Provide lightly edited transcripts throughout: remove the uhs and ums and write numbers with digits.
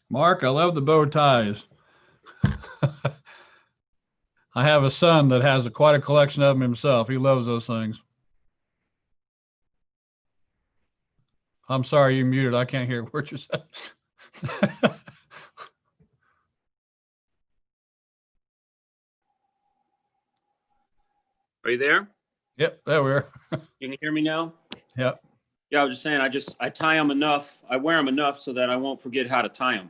Mark, I love the bow ties. I have a son that has quite a collection of them himself. He loves those things. I'm sorry, you muted. I can't hear what you said. Are you there? Yep, there we are. You can hear me now? Yep. Yeah, I was just saying, I tie them enough. I wear them enough so that I won't forget how to tie them.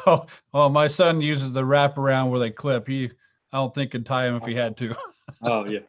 Oh, well, my son uses the wraparound where they clip. I don't think could tie them if he had to. Oh, yeah.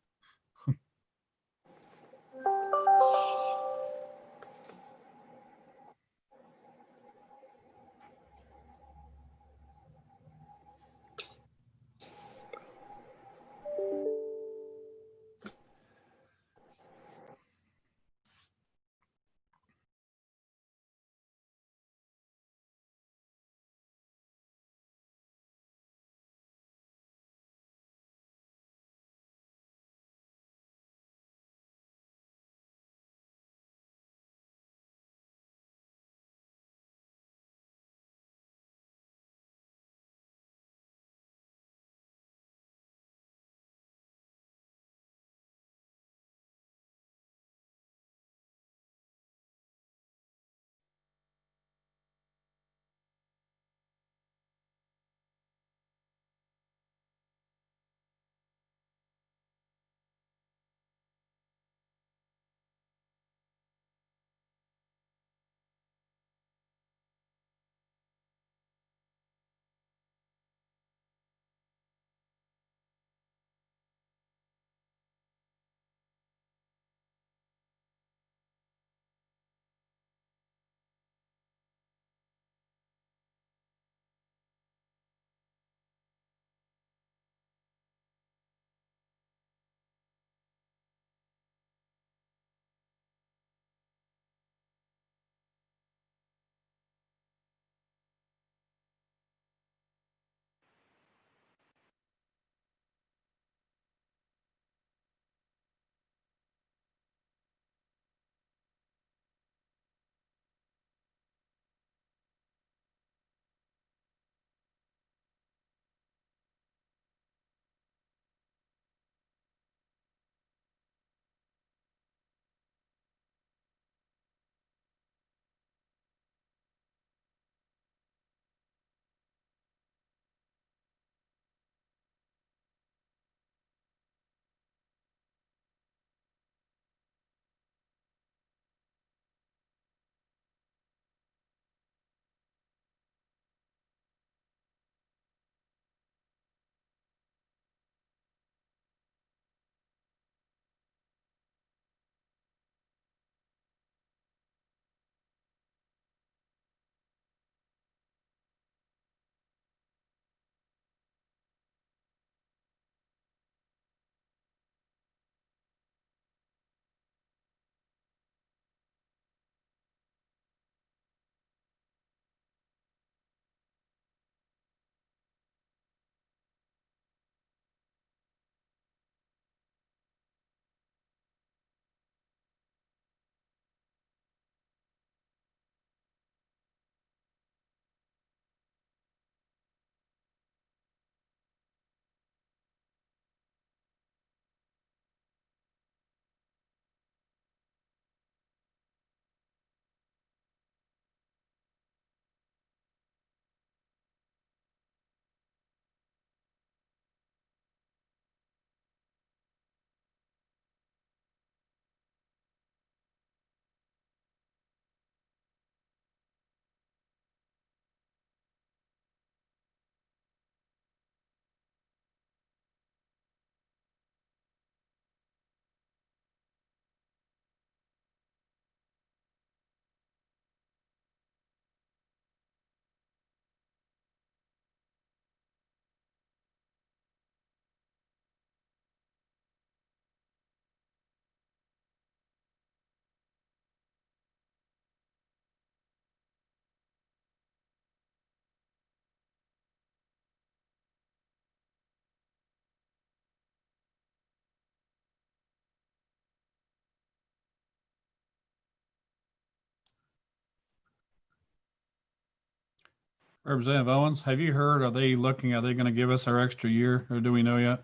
Representative Owens, have you heard, are they going to give us our extra year, or do we know yet?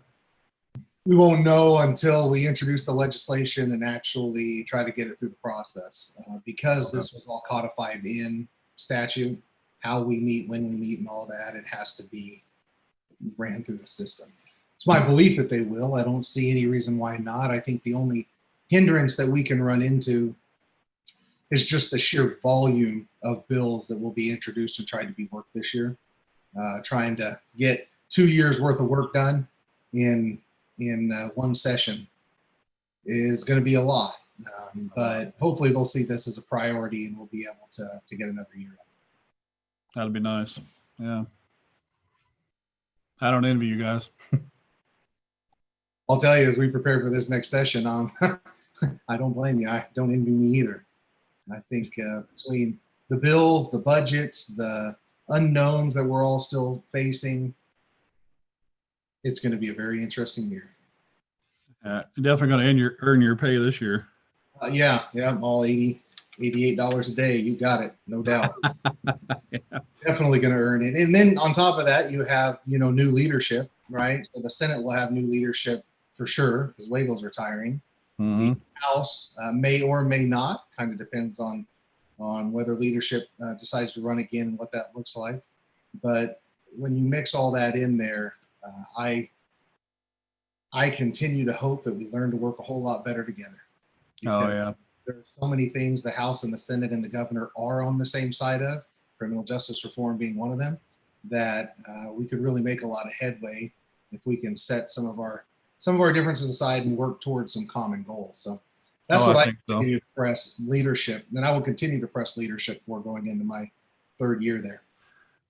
We won't know until we introduce the legislation and actually try to get it through the process. Because this was all codified in statute, how we meet, when we meet, and all that, it has to be ran through the system. It's my belief that they will. I don't see any reason why not. I think the only hindrance that we can run into is just the sheer volume of bills that will be introduced and tried to be worked this year. Trying to get 2 years worth of work done in one session is going to be a lot. But hopefully they'll see this as a priority and we'll be able to get another year. That'd be nice. Yeah. I don't envy you guys. I'll tell you, as we prepare for this next session, I don't blame you. I don't envy me either. I think between the bills, the budgets, the unknowns that we're all still facing, it's going to be a very interesting year. You're definitely going to earn your pay this year. Yeah, I'm all $88 a day. You got it, no doubt. Yeah. Definitely going to earn it. And then on top of that, you have new leadership, right? So the Senate will have new leadership for sure because Weigel's retiring. Mm-hmm. The House may or may not, kind of depends on whether leadership decides to run again and what that looks like. But when you mix all that in there, I continue to hope that we learn to work a whole lot better together. Oh, yeah. There are so many things the House and the Senate and the governor are on the same side of, criminal justice reform being one of them, that we could really make a lot of headway if we can set some of our differences aside and work towards some common goals. So that's what I continue to press leadership. And I will continue to press leadership for going into my third year there.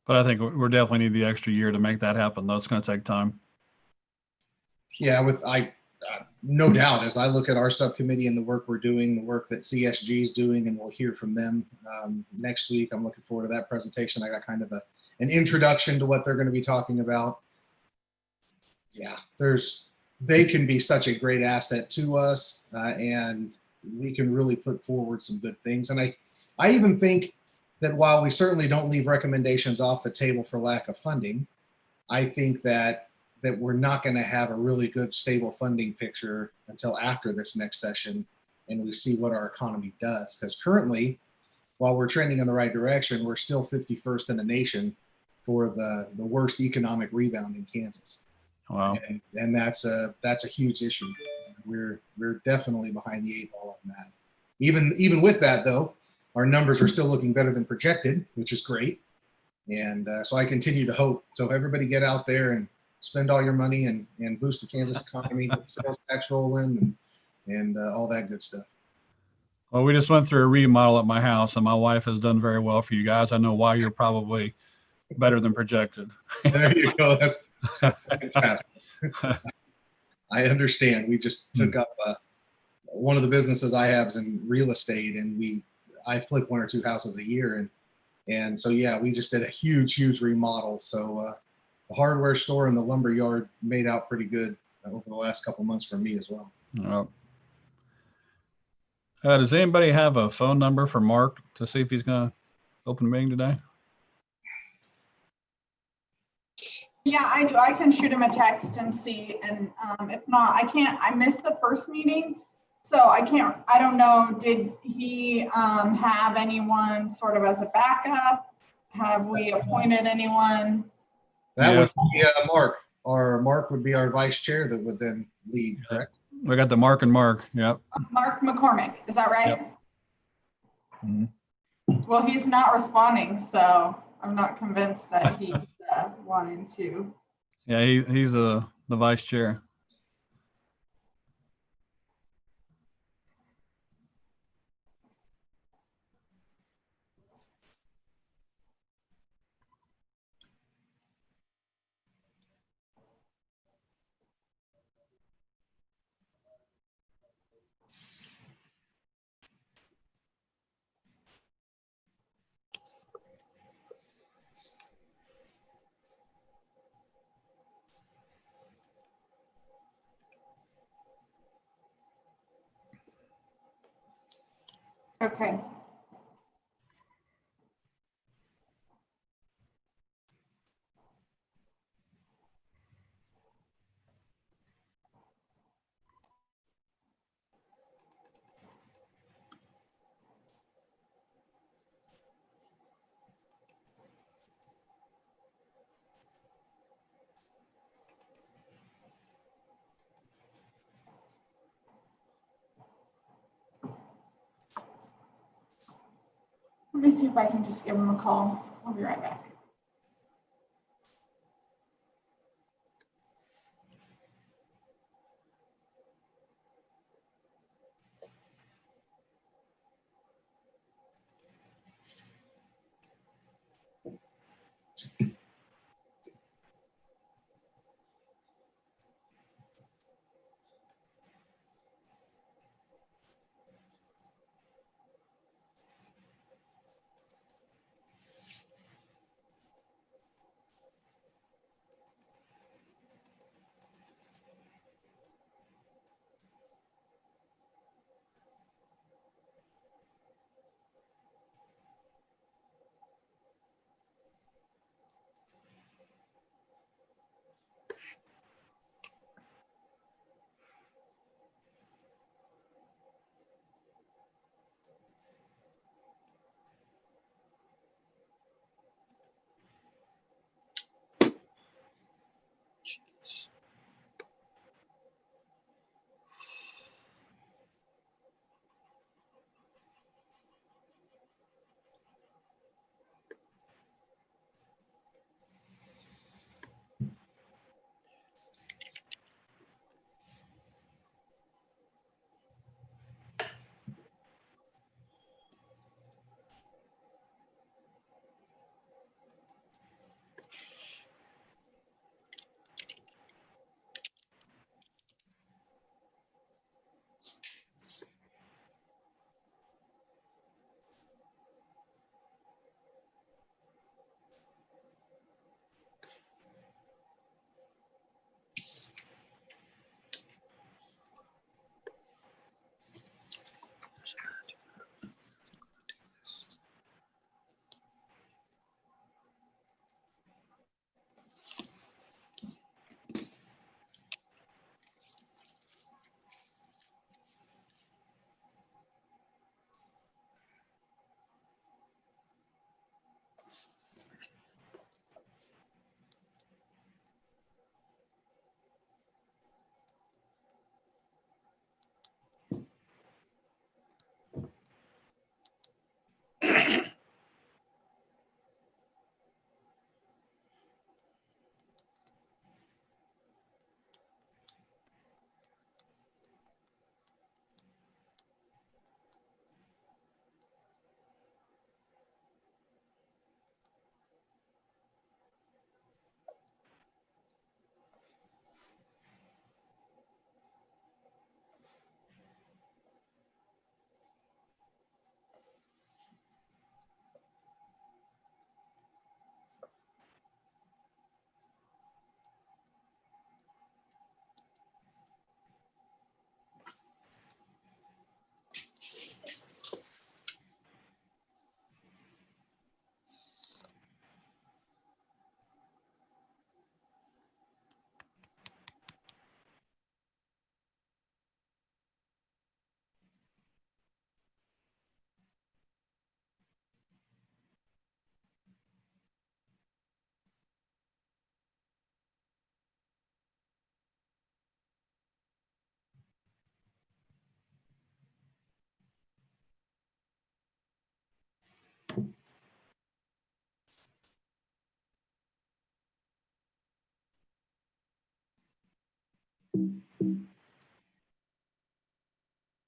But I think we definitely need the extra year to make that happen, though. It's going to take time. Yeah, no doubt, as I look at our subcommittee and the work we're doing, the work that CSG is doing, and we'll hear from them next week. I'm looking forward to that presentation. I got kind of an introduction to what they're going to be talking about. Yeah, they can be such a great asset to us, and we can really put forward some good things. And I even think that while we certainly don't leave recommendations off the table for lack of funding, I think that we're not going to have a really good stable funding picture until after this next session and we see what our economy does. Because currently, while we're trending in the right direction, we're still 51st in the nation for the worst economic rebound in Kansas. Wow. And that's a huge issue. We're definitely behind the 8 ball on that. Even with that, though, our numbers are still looking better than projected, which is great. And so I continue to hope. So everybody get out there and spend all your money and boost the Kansas economy, get sales tax rolling and all that good stuff. Well, we just went through a remodel at my house, and my wife has done very well for you guys. I know why you're probably better than projected. There you go. That's fantastic. I understand. We just took up one of the businesses I have is in real estate, and I flip 1 or 2 houses a year, and so yeah, we just did a huge remodel. So the hardware store and the lumber yard made out pretty good over the last couple months for me as well. Does anybody have a phone number for Mark to see if he's going to open the meeting today? Yeah, I do. I can shoot him a text and see. And if not, I can't. I missed the first meeting, so I can't. I don't know. Did he have anyone sort of as a backup? Have we appointed anyone? That would be Mark. Mark would be our vice chair that would then lead, correct? We got the Mark and Mark. Yep. Mark McCormick. Is that right? Yep. Mm-hmm. Well, he's not responding, so I'm not convinced that he's wanting to. Yeah, he's the vice chair. Okay. Let me see if I can just give him a call. I'll be right back.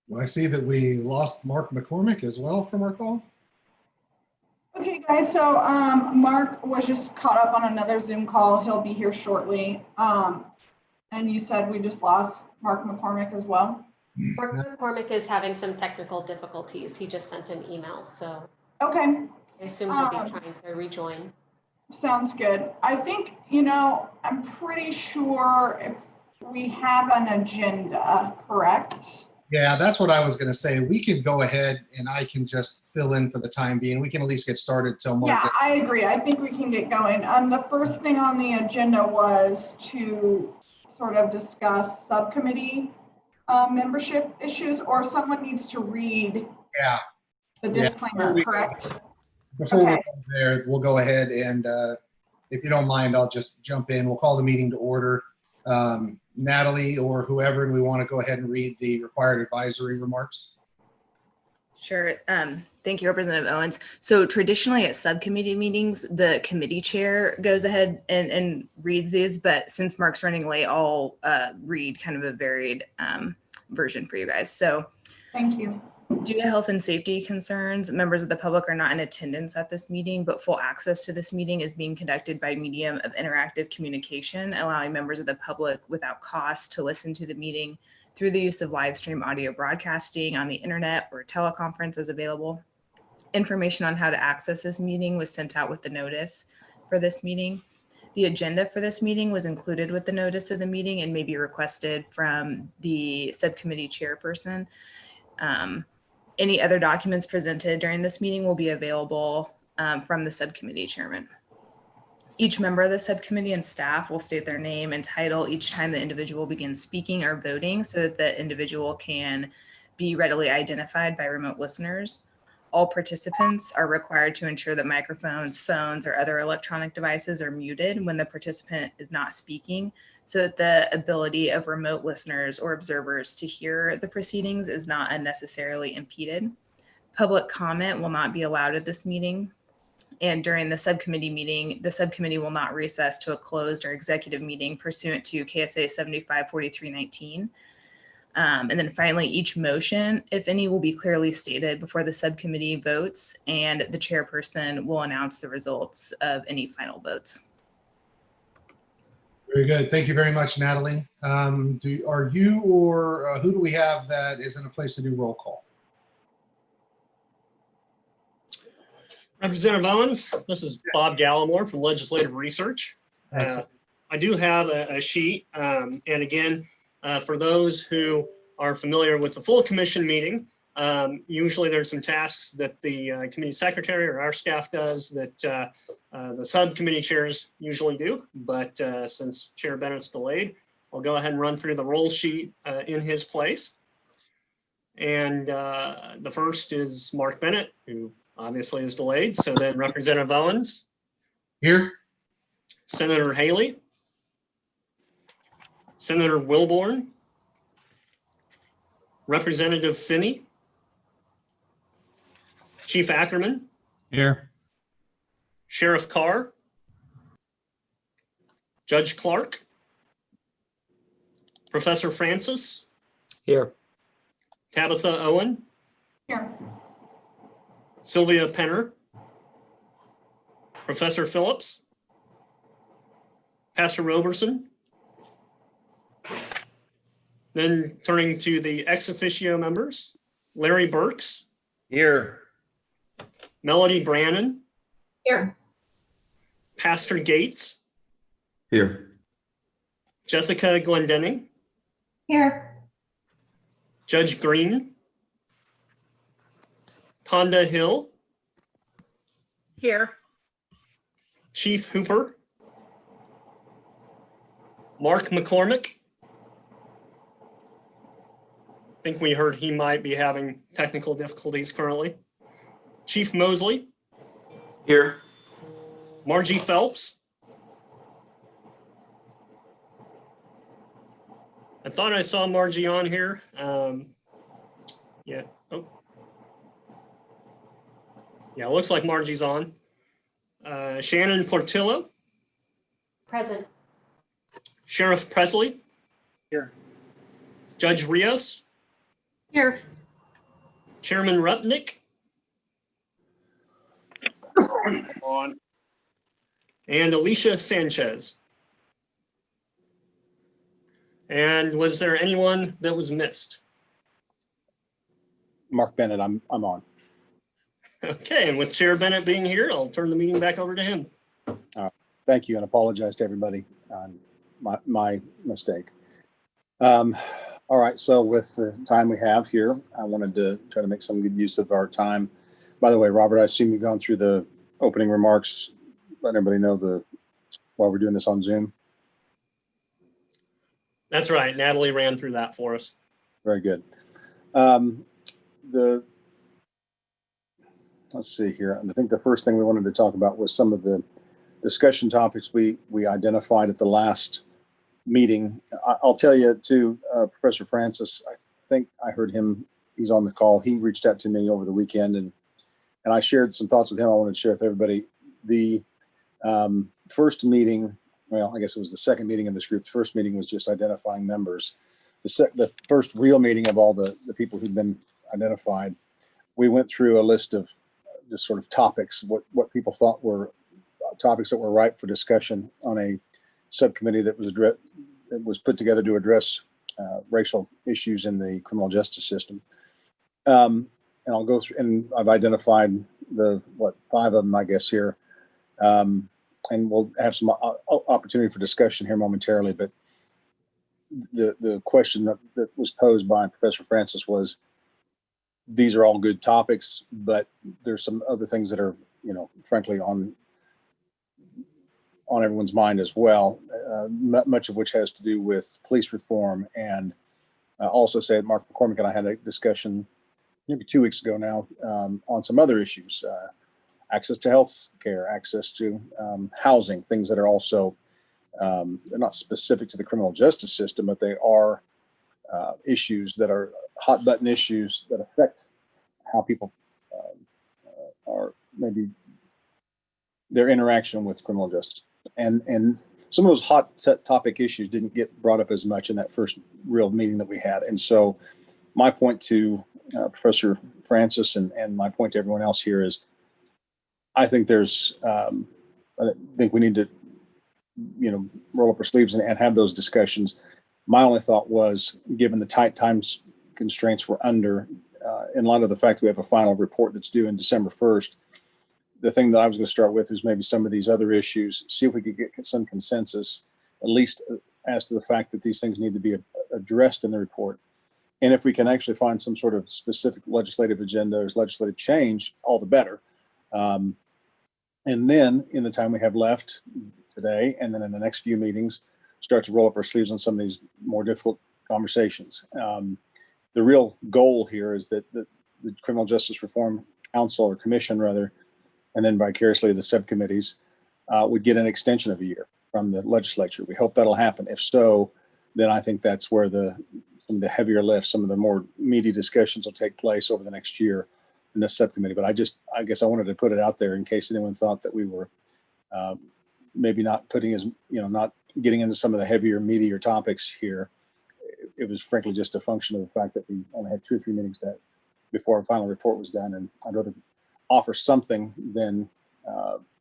Well, I see that we lost Mark McCormick as well from our call. Okay, guys, so Mark was just caught up on another Zoom call. He'll be here shortly. And you said we just lost Mark McCormick as well? Mark McCormick is having some technical difficulties. He just sent an email, so Okay, I assume he'll be trying to rejoin. sounds good. I think, I'm pretty sure if we have an agenda, correct? Yeah, that's what I was going to say. We could go ahead and I can just fill in for the time being. We can at least get started till Mark. Yeah, I agree. I think we can get going. The first thing on the agenda was to sort of discuss subcommittee membership issues, or someone needs to read Yeah. the Yeah. disclaimer, correct? Before we Okay. go there, we'll go ahead and if you don't mind, I'll just jump in. We'll call the meeting to order. Natalie or whoever, and we want to go ahead and read the required advisory remarks. Sure. Thank you, Representative Owens. So traditionally at subcommittee meetings, the committee chair goes ahead and reads these, but since Mark's running late, I'll read kind of a varied version for you guys. So Thank you. due to health and safety concerns, members of the public are not in attendance at this meeting, but full access to this meeting is being conducted by medium of interactive communication, allowing members of the public without cost to listen to the meeting through the use of live stream audio broadcasting on the internet or teleconference as available. Information on how to access this meeting was sent out with the notice for this meeting. The agenda for this meeting was included with the notice of the meeting and may be requested from the subcommittee chairperson. Any other documents presented during this meeting will be available from the subcommittee chairman. Each member of the subcommittee and staff will state their name and title each time the individual begins speaking or voting so that the individual can be readily identified by remote listeners. All participants are required to ensure that microphones, phones, or other electronic devices are muted when the participant is not speaking so that the ability of remote listeners or observers to hear the proceedings is not unnecessarily impeded. Public comment will not be allowed at this meeting. And during the subcommittee meeting, the subcommittee will not recess to a closed or executive meeting pursuant to KSA 754319. And then finally, each motion, if any, will be clearly stated before the subcommittee votes, and the chairperson will announce the results of any final votes. Very good. Thank you very much, Natalie. Are you or who do we have that is in a place to do roll call? Representative Owens, this is Bob Gallimore from Legislative Research. I do have a sheet, and again, for those who are familiar with the full commission meeting, usually there's some tasks that the committee secretary or our staff does that the subcommittee chairs usually do, but since Chair Bennett's delayed, I'll go ahead and run through the roll sheet in his place. And the first is Mark Bennett, who obviously is delayed. So then Representative Owens. Here. Senator Haley. Senator Wilborn. Representative Finney. Chief Ackerman. Here. Sheriff Carr. Judge Clark. Professor Francis. Here. Tabitha Owen. Here. Sylvia Penner. Professor Phillips. Pastor Roberson. Then turning to the ex officio members, Larry Burks. Here. Melody Brannon. Here. Pastor Gates. Here. Jessica Glendenning. Here. Judge Green. Tonda Hill. Here. Chief Hooper. Mark McCormick. I think we heard he might be having technical difficulties currently. Chief Mosley. Here. Margie Phelps. I thought I saw Margie on here. Yeah. Oh. Yeah, it looks like Margie's on. Shannon Portillo. Present. Sheriff Presley. Here. Judge Rios. Here. Chairman Rupnick. On. And Alicia Sanchez. And was there anyone that was missed? Mark Bennett, I'm on. Okay, and with Chair Bennett being here, I'll turn the meeting back over to him. Thank you, and apologize to everybody on my mistake. All right, so with the time we have here, I wanted to try to make some good use of our time. By the way, Robert, I assume you've gone through the opening remarks, let everybody know while we're doing this on Zoom. That's right. Natalie ran through that for us. Very good. Let's see here. I think the first thing we wanted to talk about was some of the discussion topics we identified at the last meeting. I'll tell you too, Professor Francis, I think I heard him he's on the call. He reached out to me over the weekend, and I shared some thoughts with him I wanted to share with everybody. The first meeting, well, I guess it was the second meeting of this group. The first meeting was just identifying members. The first real meeting of all the people who'd been identified, we went through a list of just sort of topics, what people thought were topics that were ripe for discussion on a subcommittee that was put together to address racial issues in the criminal justice system. And I'll go through, and I've identified the 5 of them, I guess, here. And we'll have some opportunity for discussion here momentarily. But the question that was posed by Professor Francis was, these are all good topics, but there's some other things that are, frankly, on everyone's mind as well, much of which has to do with police reform. And also say that Mark McCormick and I had a discussion maybe 2 weeks ago now on some other issues, access to health care, access to housing, things that are also, they're not specific to the criminal justice system, but they are issues that are hot button issues that affect how people are, maybe their interaction with criminal justice. And some of those hot topic issues didn't get brought up as much in that first real meeting that we had. And so my point to Professor Francis and my point to everyone else here is, I think I think we need to, roll up our sleeves and have those discussions. My only thought was, given the tight time constraints we're under, in light of the fact that we have a final report that's due in December 1st, the thing that I was going to start with is maybe some of these other issues, see if we could get some consensus, at least as to the fact that these things need to be addressed in the report. And if we can actually find some sort of specific legislative agenda or legislative change, all the better. And then in the time we have left today, and then in the next few meetings, start to roll up our sleeves on some of these more difficult conversations. The real goal here is that the Criminal Justice Reform Council, or Commission rather, and then vicariously the subcommittees, would get an extension of a year from the legislature. We hope that'll happen. If so, then I think that's where some of the heavier lifts, some of the more meaty discussions will take place over the next year in this subcommittee. But I guess I wanted to put it out there in case anyone thought that we were maybe not putting not getting into some of the heavier, meatier topics here. It was frankly just a function of the fact that we only had 2 or 3 meetings before our final report was done. And I'd rather offer something than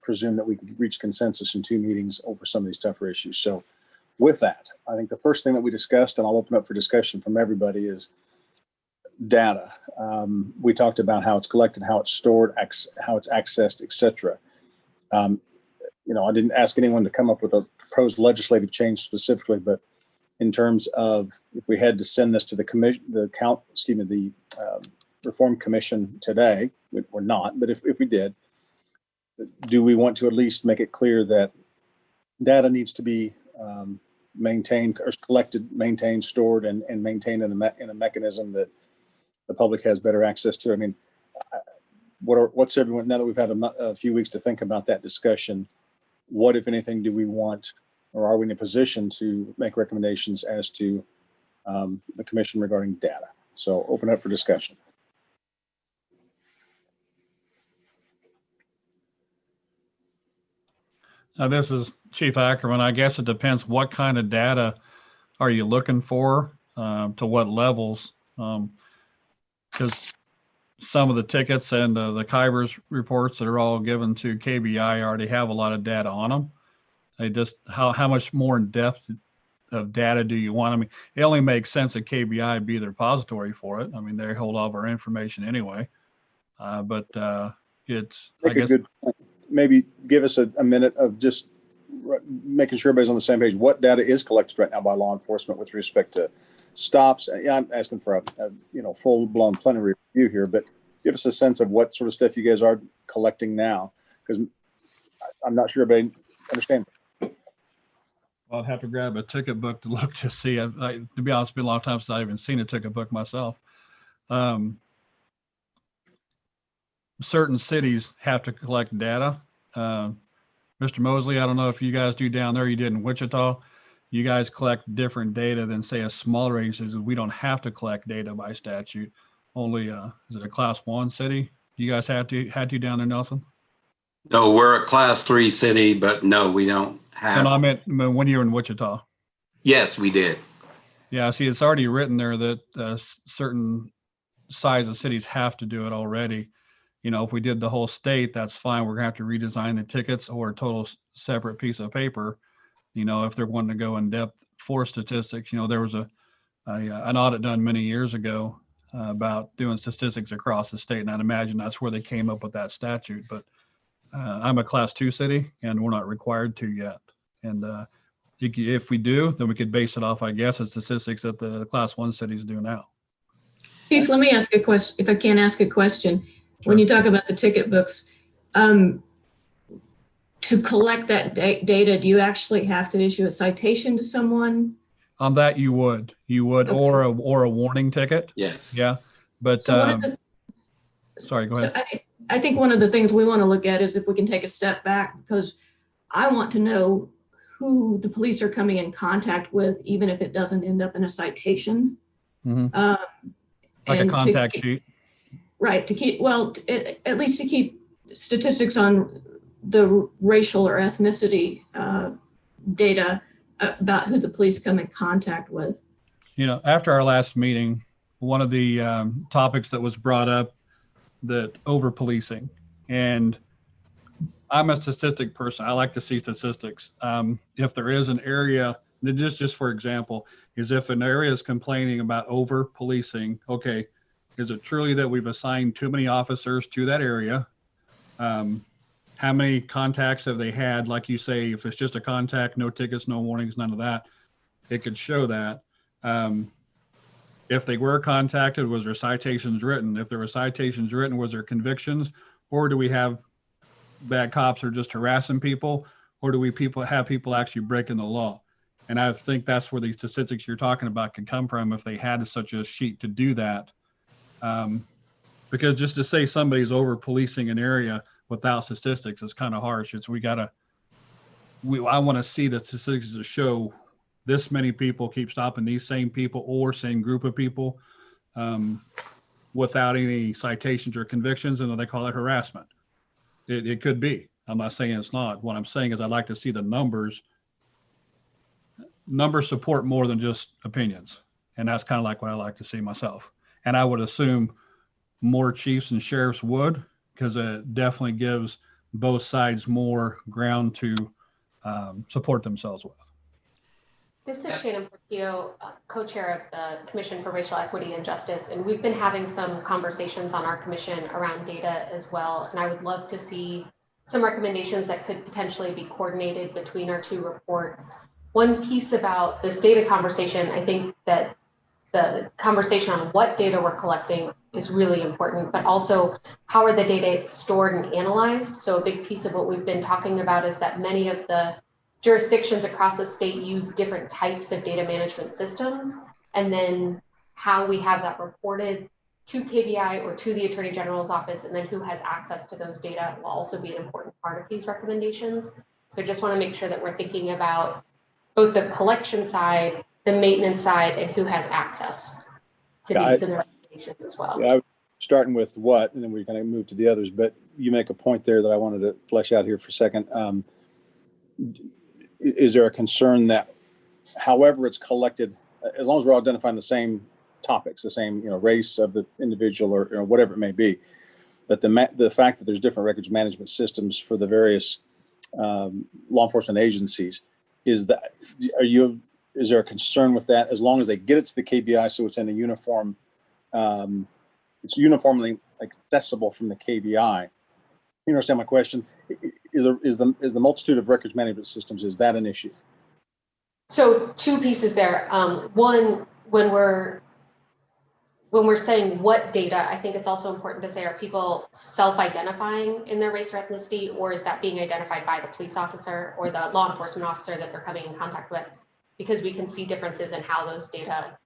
presume that we could reach consensus in 2 meetings over some of these tougher issues. So with that, I think the first thing that we discussed, and I'll open up for discussion from everybody, is data. We talked about how it's collected, how it's stored, how it's accessed, etc. I didn't ask anyone to come up with a proposed legislative change specifically, but in terms of if we had to send this to the Reform Commission today, we're not, but if we did, do we want to at least make it clear that data needs to be maintained or collected, maintained, stored, and maintained in a mechanism that the public has better access to? I mean, what's everyone, now that we've had a few weeks to think about that discussion, what, if anything, do we want, or are we in a position to make recommendations as to the commission regarding data? So open up for discussion. This is Chief Ackerman. I guess it depends what kind of data are you looking for, to what levels, because some of the tickets and the Kybers reports that are all given to KBI already have a lot of data on them. They just, how much more in depth of data do you want? I mean, it only makes sense that KBI be the repository for it. I mean, they hold all of our information anyway. But it's, I guess, good point. Maybe give us a minute of just making sure everybody's on the same page. What data is collected right now by law enforcement with respect to stops? Yeah, I'm asking for a full-blown plenary review here, but give us a sense of what sort of stuff you guys are collecting now, because I'm not sure everybody understands. I'll have to grab a ticket book to look to see. To be honest, it's been a long time since I've even seen a ticket book myself. Certain cities have to collect data. Mr. Mosley, I don't know if you guys do down there, you did in Wichita. You guys collect different data than, say, a smaller agency. We don't have to collect data by statute. only, is it a class 1 city? You guys had to down there, Nelson? No, we're a class 3 city, but no, we don't have. No, I meant when you were in Wichita. Yes, we did. Yeah, see, it's already written there that certain size of cities have to do it already. You know, if we did the whole state, that's fine. We're gonna have to redesign the tickets or a total separate piece of paper. You know, if they're wanting to go in depth for statistics, you know, there was an audit done many years ago about doing statistics across the state, and I'd imagine that's where they came up with that statute. But I'm a class 2 city, and we're not required to yet. And if we do, then we could base it off, I guess, of statistics that the class 1 cities do now. Chief, let me ask a question, if I can ask a question. Sure. When you talk about the ticket books, to collect that data, do you actually have to issue a citation to someone? On that, you would, Okay. or a warning ticket. Yes. Yeah, but So sorry, go ahead. So I think one of the things we want to look at is if we can take a step back, because I want to know who the police are coming in contact with, even if it doesn't end up in a citation. Mhm. Like a and contact sheet. Right, to keep, well, at least to keep statistics on the racial or ethnicity data about who the police come in contact with. You know, after our last meeting, one of the topics that was brought up, that over policing, and I'm a statistic person. I like to see statistics. If there is an area, just for example, is if an area is complaining about over policing, okay, is it truly that we've assigned too many officers to that area? How many contacts have they had? Like you say, if it's just a contact, no tickets, no warnings, none of that, it could show that. If they were contacted, was there citations written? If there were citations written, was there convictions? Or do we have bad cops are just harassing people? Or do we have people actually breaking the law? And I think that's where the statistics you're talking about can come from, if they had such a sheet to do that. Because just to say somebody's over policing an area without statistics is kind of harsh. It's I want to see the statistics to show this many people keep stopping these same people or same group of people without any citations or convictions, and then they call it harassment. It could be. I'm not saying it's not. What I'm saying is I'd like to see the numbers. Numbers support more than just opinions. And that's kind of like what I like to see myself. And I would assume more chiefs and sheriffs would, because it definitely gives both sides more ground to support themselves with. This is Shannon Portillo, co-chair of the Commission for Racial Equity and Justice, and we've been having some conversations on our commission around data as well. And I would love to see some recommendations that could potentially be coordinated between our two reports. One piece about this data conversation, I think that the conversation on what data we're collecting is really important, but also how are the data stored and analyzed? So a big piece of what we've been talking about is that many of the jurisdictions across the state use different types of data management systems, and then how we have that reported to KBI or to the Attorney General's office, and then who has access to those data will also be an important part of these recommendations. So I just want to make sure that we're thinking about both the collection side, the maintenance side, and who has access to these in the recommendations as well. Yeah, starting with what, and then we're going to move to the others, but you make a point there that I wanted to flesh out here for a second. Is there a concern that however it's collected, as long as we're identifying the same topics, the same race of the individual or whatever it may be, but the fact that there's different records management systems for the various law enforcement agencies, is there a concern with that, as long as they get it to the KBI so it's in a uniform, it's uniformly accessible from the KBI? You understand my question? Is the multitude of records management systems, is that an issue? So two pieces there. One, when we're saying what data, I think it's also important to say, are people self-identifying in their race or ethnicity, or is that being identified by the police officer or the law enforcement officer that they're coming in contact with? Because we can see differences in how those data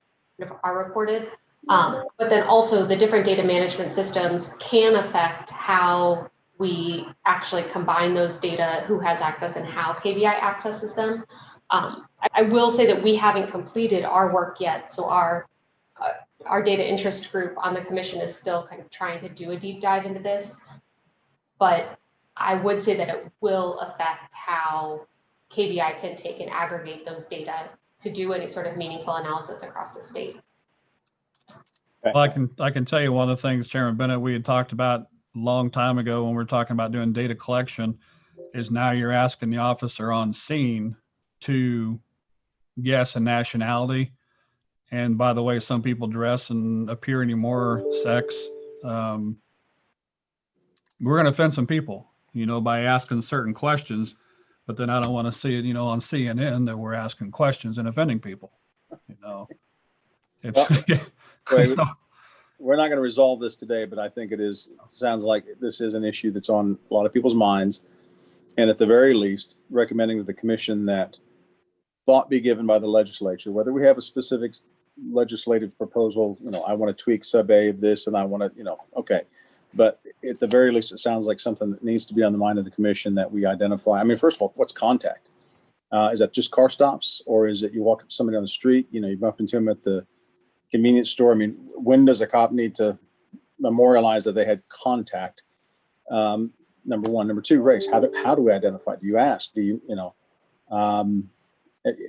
are reported. But then also the different data management systems can affect how we actually combine those data, who has access and how KBI accesses them. I will say that we haven't completed our work yet. So our data interest group on the commission is still kind of trying to do a deep dive into this. But I would say that it will affect how KBI can take and aggregate those data to do any sort of meaningful analysis across the state. Well, I can tell you one of the things, Chairman Bennett, we had talked about a long time ago when we were talking about doing data collection, is now you're asking the officer on scene to guess a nationality. And by the way, some people dress and appear anymore sex. We're going to offend some people, by asking certain questions, but then I don't want to see it, on CNN that we're asking questions and offending people. It's. Well, we're not going to resolve this today, but I think sounds like this is an issue that's on a lot of people's minds. And at the very least, recommending to the commission that thought be given by the legislature, whether we have a specific legislative proposal, I want to tweak sub A of this and I want to, okay. But at the very least, it sounds like something that needs to be on the mind of the commission that we identify. I mean, first of all, what's contact? Is that just car stops, or is it you walk up to somebody on the street, you bump into them at the convenience store? I mean, when does a cop need to memorialize that they had contact? Number one. Number two, race. How do we identify? Do you ask? Do you,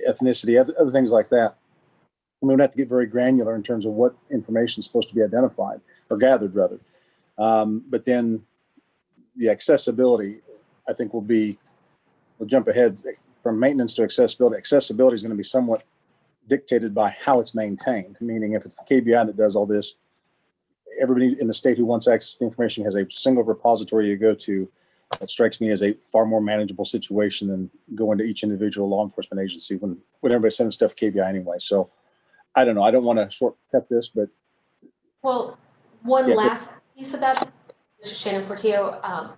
ethnicity, other things like that? I mean, we have to get very granular in terms of what information is supposed to be identified or gathered, rather. But then the accessibility, I think, we'll jump ahead from maintenance to accessibility. Accessibility is going to be somewhat dictated by how it's maintained, meaning if it's the KBI that does all this, everybody in the state who wants access to the information has a single repository you go to. That strikes me as a far more manageable situation than going to each individual law enforcement agency when everybody's sending stuff to KBI anyway. So I don't know. I don't want to shortcut this, but. Well, last piece of that, Mr. Shannon Portillo,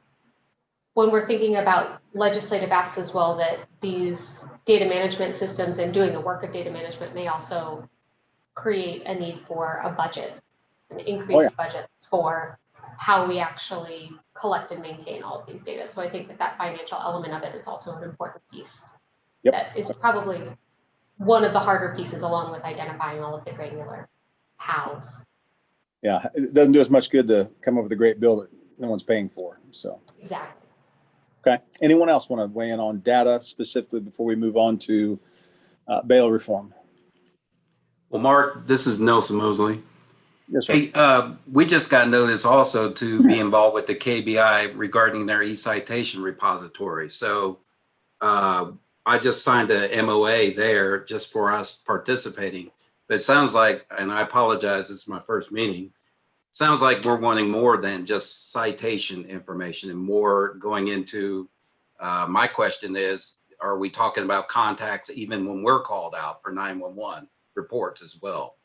when we're thinking about legislative acts as well, that these data management systems and doing the work of data management may also create a need for a budget, an increased budget for how we actually collect and maintain all of these data. So I think that financial element of it is also an important piece. That is probably one of the harder pieces, along with identifying all of the granular hows. Yeah, it doesn't do as much good to come up with a great bill that no one's paying for. So exactly. Okay. Anyone else want to weigh in on data specifically before we move on to bail reform? Well, Mark, this is Nelson Mosley. Yes, sir. Hey, we just got notice also to be involved with the KBI regarding their e-citation repository. So I just signed a MOA there just for us participating. But it sounds like, and I apologize, it's my first meeting. Sounds like we're wanting more than just citation information and more going into, my question is, are we talking about contacts even when we're called out for 911 reports as well?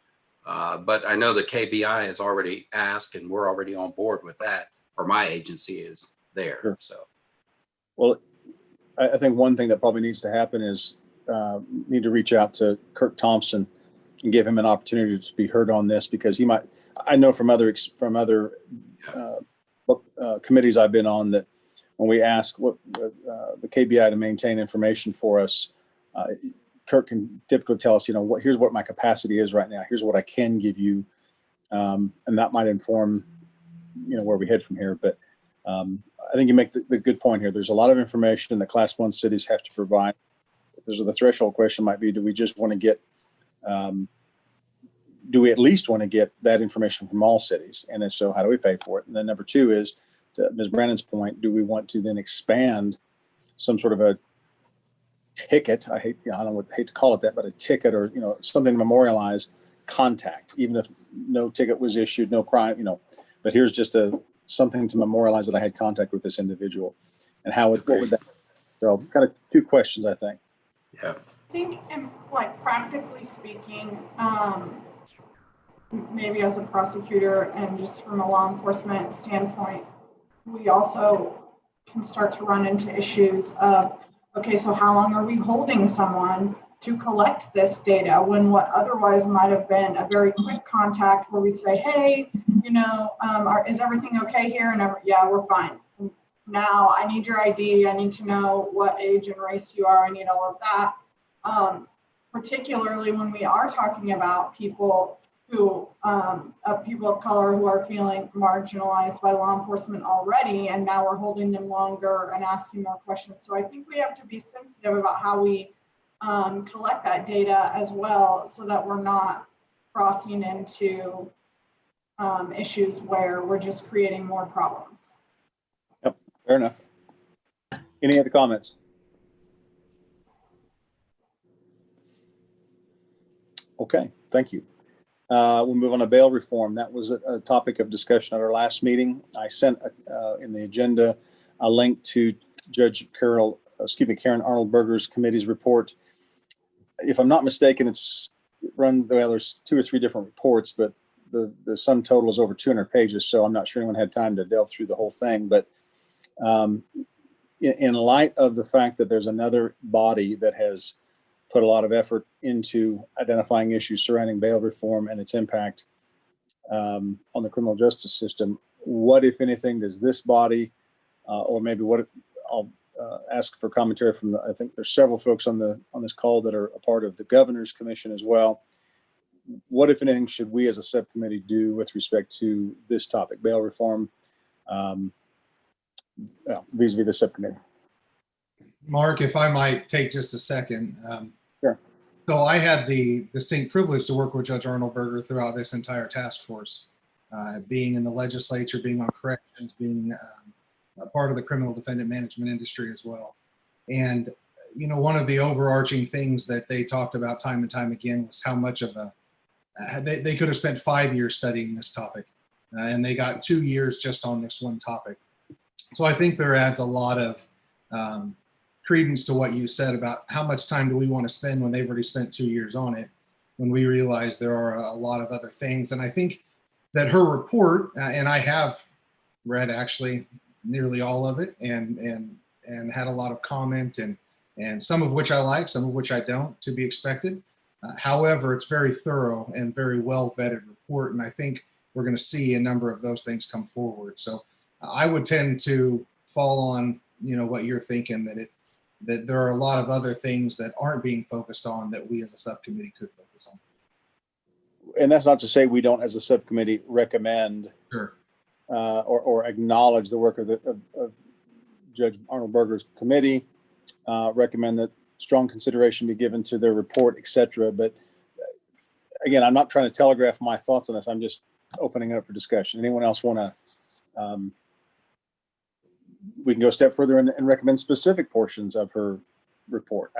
But I know the KBI has already asked and we're already on board with that, or my agency is there. Sure. So, well, I think one thing that probably needs to happen is need to reach out to Kirk Thompson and give him an opportunity to be heard on this, because he might, I know from other committees I've been on, that when we ask what the KBI to maintain information for us, Kirk can typically tell us, here's what my capacity is right now. Here's what I can give you. And that might inform, where we head from here. But I think you make the good point here. There's a lot of information that Class 1 cities have to provide. The threshold question might be, do we just want to get, do we at least want to get that information from all cities? And if so, how do we pay for it? And then number two is, to Ms. Brannan's point, do we want to then expand some sort of a ticket? I hate to call it that, but a ticket, or something to memorialize contact, even if no ticket was issued, no crime, but here's just something to memorialize that I had contact with this individual, and what would that? So kind of two questions, I think. Yeah. I think, practically speaking, maybe as a prosecutor and just from a law enforcement standpoint, we also can start to run into issues of, okay, so how long are we holding someone to collect this data when what otherwise might have been a very quick contact where we say, hey, is everything okay here? And yeah, we're fine. And now I need your ID. I need to know what age and race you are. I need all of that. Particularly when we are talking about people of people of color who are feeling marginalized by law enforcement already, and now we're holding them longer and asking more questions. So I think we have to be sensitive about how we collect that data as well, so that we're not crossing into issues where we're just creating more problems. Yep, fair enough. Any other comments? Okay, thank you. We'll move on to bail reform. That was a topic of discussion at our last meeting. I sent in the agenda a link to Karen Arnold-Berger's committee's report. If I'm not mistaken, it's run, well, there's 2 or 3 different reports, but the sum total is over 200 pages. So I'm not sure anyone had time to delve through the whole thing. But in light of the fact that there's another body that has put a lot of effort into identifying issues surrounding bail reform and its impact on the criminal justice system, what, if anything, does this body, or maybe what, I'll ask for commentary from I think there's several folks on this call that are a part of the Governor's Commission as well. What, if anything, should we as a subcommittee do with respect to this topic, bail reform, vis-a-vis the subcommittee? Mark, if I might take just a second. Sure. So I had the distinct privilege to work with Judge Arnold-Berger throughout this entire task force, being in the legislature, being on corrections, being a part of the criminal defendant management industry as well. And, you know, one of the overarching things that they talked about time and time again was how much of they could have spent 5 years studying this topic, and they got 2 years just on this one topic. So I think there adds a lot of credence to what you said about how much time do we want to spend when they've already spent 2 years on it, when we realize there are a lot of other things. And I think that her report, and I have read actually nearly all of it, and had a lot of comment, and some of which I like, some of which I don't, to be expected. However, it's very thorough and very well vetted report, and I think we're going to see a number of those things come forward. So I would tend to fall on, you know, what you're thinking, that there are a lot of other things that aren't being focused on that we as a subcommittee could focus on. And that's not to say we don't, as a subcommittee, recommend Sure. Or acknowledge the work of Judge Arnold-Berger's committee, recommend that strong consideration be given to their report, et cetera. But again, I'm not trying to telegraph my thoughts on this. I'm just opening it up for discussion. Anyone else want to, we can go a step further and recommend specific portions of her report.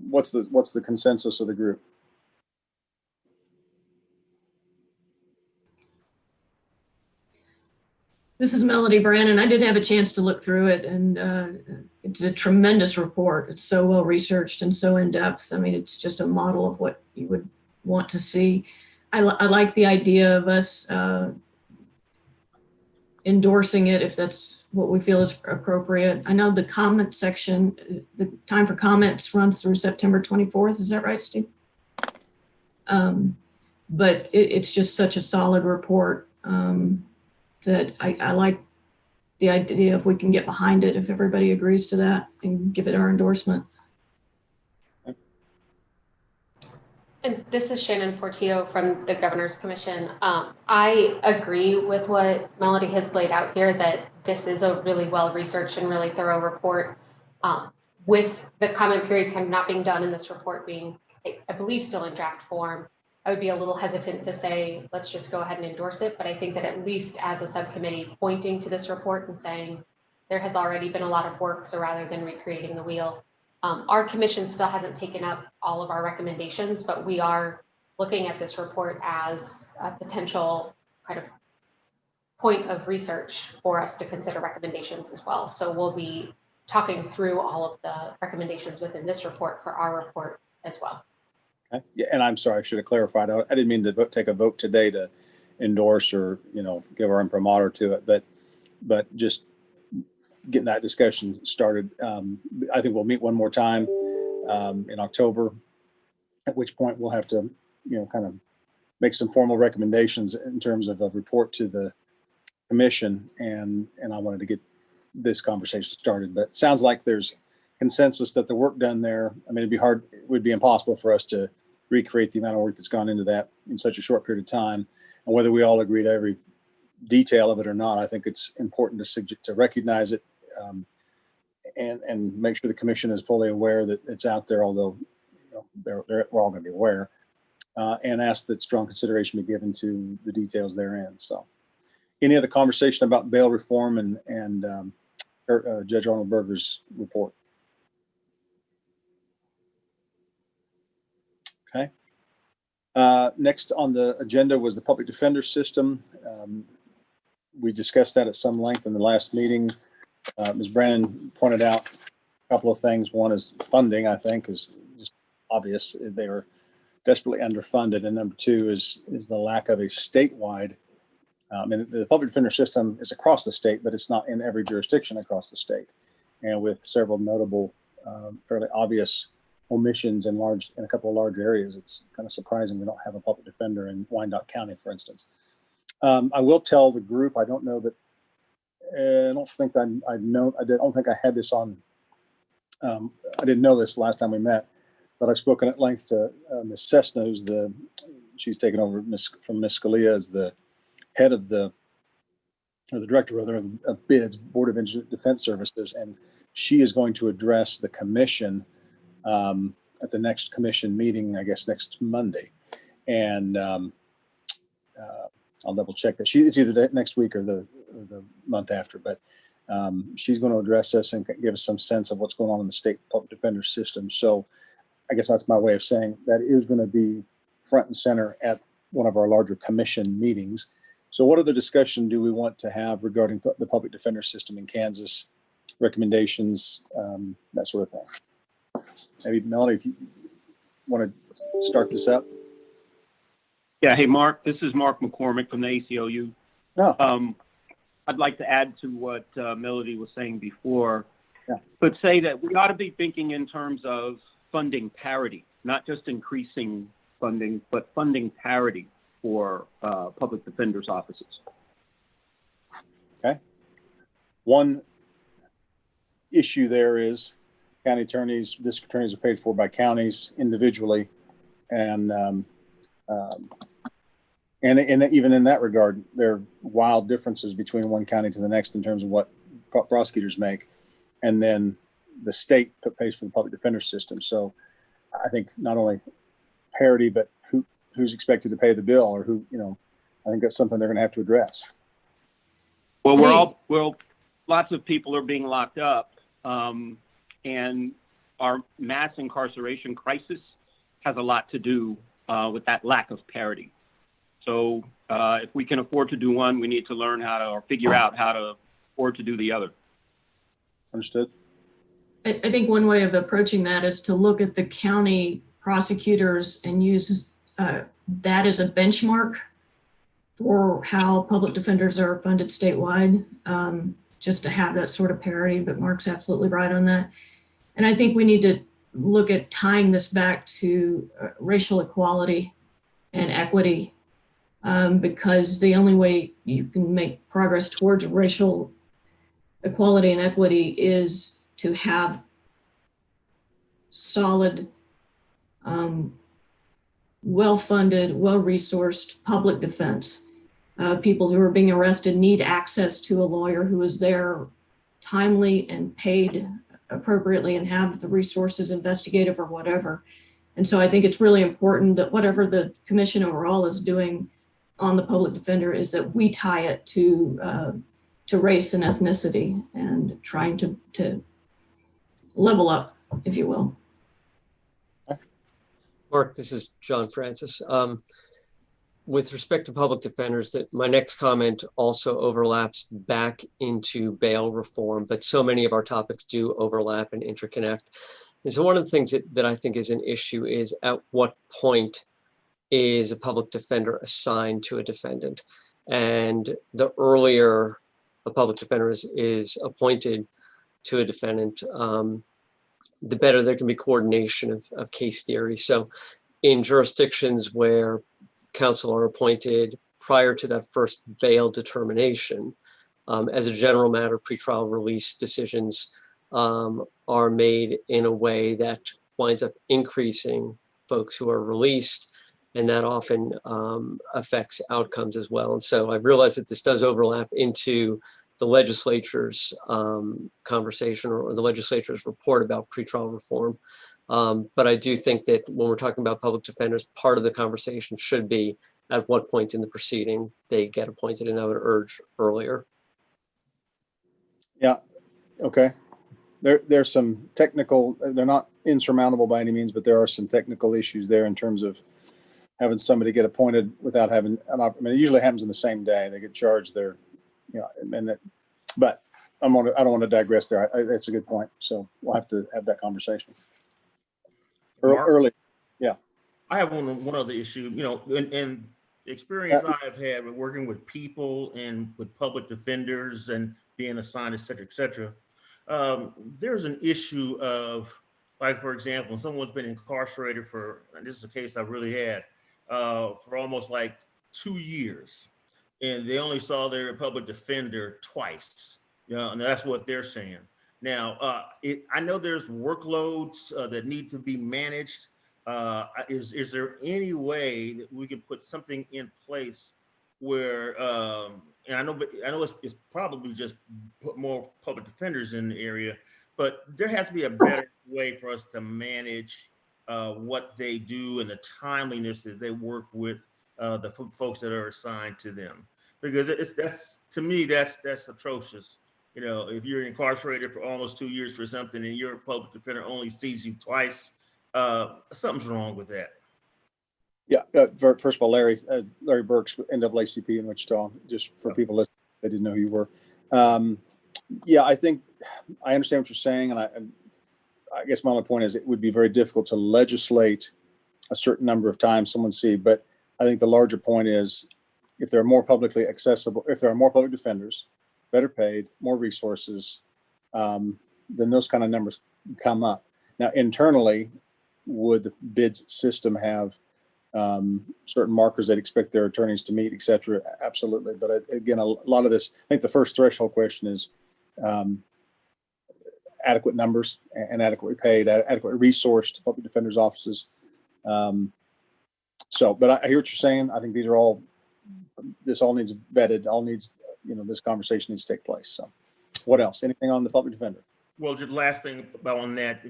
What's the consensus of the group? This is Melody Brannon. I did have a chance to look through it, and it's a tremendous report. It's so well researched and so in depth. I mean, it's just a model of what you would want to see. I like the idea of us endorsing it if that's what we feel is appropriate. I know the comment section, the time for comments runs through September 24th. Is that right, Steve? But it's just such a solid report. That I like the idea if we can get behind it, if everybody agrees to that, and give it our endorsement. And this is Shannon Portillo from the Governor's Commission. I agree with what Melody has laid out here, that this is a really well-researched and really thorough report. With the comment period kind of not being done in this report being, I believe, still in draft form, I would be a little hesitant to say, let's just go ahead and endorse it. But I think that at least as a subcommittee pointing to this report and saying there has already been a lot of work, so rather than recreating the wheel, our commission still hasn't taken up all of our recommendations, but we are looking at this report as a potential kind of point of research for us to consider recommendations as well. So we'll be talking through all of the recommendations within this report for our report as well. Okay. Yeah, and I'm sorry, I should have clarified. I didn't mean to take a vote today to endorse or, you know, give our imprimatur to it, but just getting that discussion started. I think we'll meet one more time in October, at which point we'll have to, you know, kind of make some formal recommendations in terms of a report to the commission. And I wanted to get this conversation started, but it sounds like there's consensus that the work done there, I mean, it would be impossible for us to recreate the amount of work that's gone into that in such a short period of time. And whether we all agree to every detail of it or not, I think it's important to recognize it and make sure the commission is fully aware that it's out there, although we're all going to be aware, and ask that strong consideration be given to the details therein. So any other conversation about bail reform and Judge Arnold Berger's report? Okay. Next on the agenda was the public defender system. We discussed that at some length in the last meeting. Ms. Brannon pointed out a couple of things. One is funding, I think, is just obvious. They are desperately underfunded. And number two is the lack of a statewide, and the public defender system is across the state, but it's not in every jurisdiction across the state. And with several notable, fairly obvious omissions in a couple of large areas, it's kind of surprising we don't have a public defender in Wyandotte County, for instance. I will tell the group, I don't know that, I don't think I had this on, I didn't know this last time we met, but I've spoken at length to Ms. Cessna, who's she's taken over from Ms. Scalia as the head of the director rather of BIDS, Board of Defense Services, and she is going to address the commission at the next commission meeting, I guess next Monday. And I'll double check that. It's either next week or the month after, but she's going to address us and give us some sense of what's going on in the state public defender system. So I guess that's my way of saying that is going to be front and center at one of our larger commission meetings. So what other discussion do we want to have regarding the public defender system in Kansas, recommendations, that sort of thing? Maybe Melanie, if you want to start this up. Yeah. Hey, Mark, this is Mark McCormick from the ACLU. Oh. I'd like to add to what Melody was saying before, yeah, but say that we ought to be thinking in terms of funding parity, not just increasing funding, but funding parity for public defenders' offices. Okay. One issue there is county attorneys, district attorneys are paid for by counties individually, and even in that regard, there are wild differences between one county to the next in terms of what prosecutors make, and then the state pays for the public defender system. So I think not only parity, but who's expected to pay the bill, or who, I think that's something they're going to have to address. Well, lots of people are being locked up, and our mass incarceration crisis has a lot to do with that lack of parity. So if we can afford to do one, we need to learn or figure out how to afford to do the other. Understood. I think one way of approaching that is to look at the county prosecutors and use that as a benchmark for how public defenders are funded statewide, just to have that sort of parity. But Mark's absolutely right on that. And I think we need to look at tying this back to racial equality and equity, because the only way you can make progress towards racial equality and equity is to have solid, well-funded, well-resourced public defense. People who are being arrested need access to a lawyer who is there timely and paid appropriately and have the resources, investigative or whatever. And so I think it's really important that whatever the commission overall is doing on the public defender is that we tie it to race and ethnicity and trying to level up, if you will. Mark, this is John Francis. With respect to public defenders, that my next comment also overlaps back into bail reform, but so many of our topics do overlap and interconnect. And so one of the things that I think is an issue is at what point is a public defender assigned to a defendant? And the earlier a public defender is appointed to a defendant, the better there can be coordination of case theory. So in jurisdictions where counsel are appointed prior to that first bail determination, as a general matter, pretrial release decisions are made in a way that winds up increasing folks who are released, and that often affects outcomes as well. And so I realize that this does overlap into the legislature's conversation or the legislature's report about pretrial reform. But I do think that when we're talking about public defenders, part of the conversation should be at what point in the proceeding they get appointed, and I would urge earlier. Yeah, okay. There's some technical, they're not insurmountable by any means, but there are some technical issues there in terms of having somebody get appointed without having an I mean, it usually happens in the same day. They get charged there, you know, and that, but I don't want to digress there. That's a good point. So we'll have to have that conversation. Early. Yeah. I have one other issue, you know, and experience I've had with working with people and with public defenders and being assigned, et cetera, there's an issue of, like, for example, when someone's been incarcerated for, and this is a case I really had, for almost like 2 years, and they only saw their public defender twice, you know, and that's what they're saying. Now, I know there's workloads that need to be managed. Is there any way that we can put something in place where, and I know it's probably just put more public defenders in the area, but there has to be a better way for us to manage what they do and the timeliness that they work with the folks that are assigned to them, because to me that's atrocious. You know, if you're incarcerated for almost 2 years for something and your public defender only sees you twice, something's wrong with that. Yeah. First of all, Larry Burks, NAACP in Wichita, just for people that didn't know who you were. Yeah, I think I understand what you're saying. And I guess my only point is it would be very difficult to legislate a certain number of times someone see, but I think the larger point is if there are more publicly accessible, if there are more public defenders, better paid, more resources, then those kind of numbers come up. Now, internally, would the bids system have certain markers they'd expect their attorneys to meet, et cetera? Absolutely. But again, a lot of this, I think the first threshold question is adequate numbers and adequately paid, adequately resourced public defenders' offices. But I hear what you're saying. I think this all needs vetted, all needs, you know, this conversation needs to take place. So what else? Anything on the public defender? Well, just last thing about on that,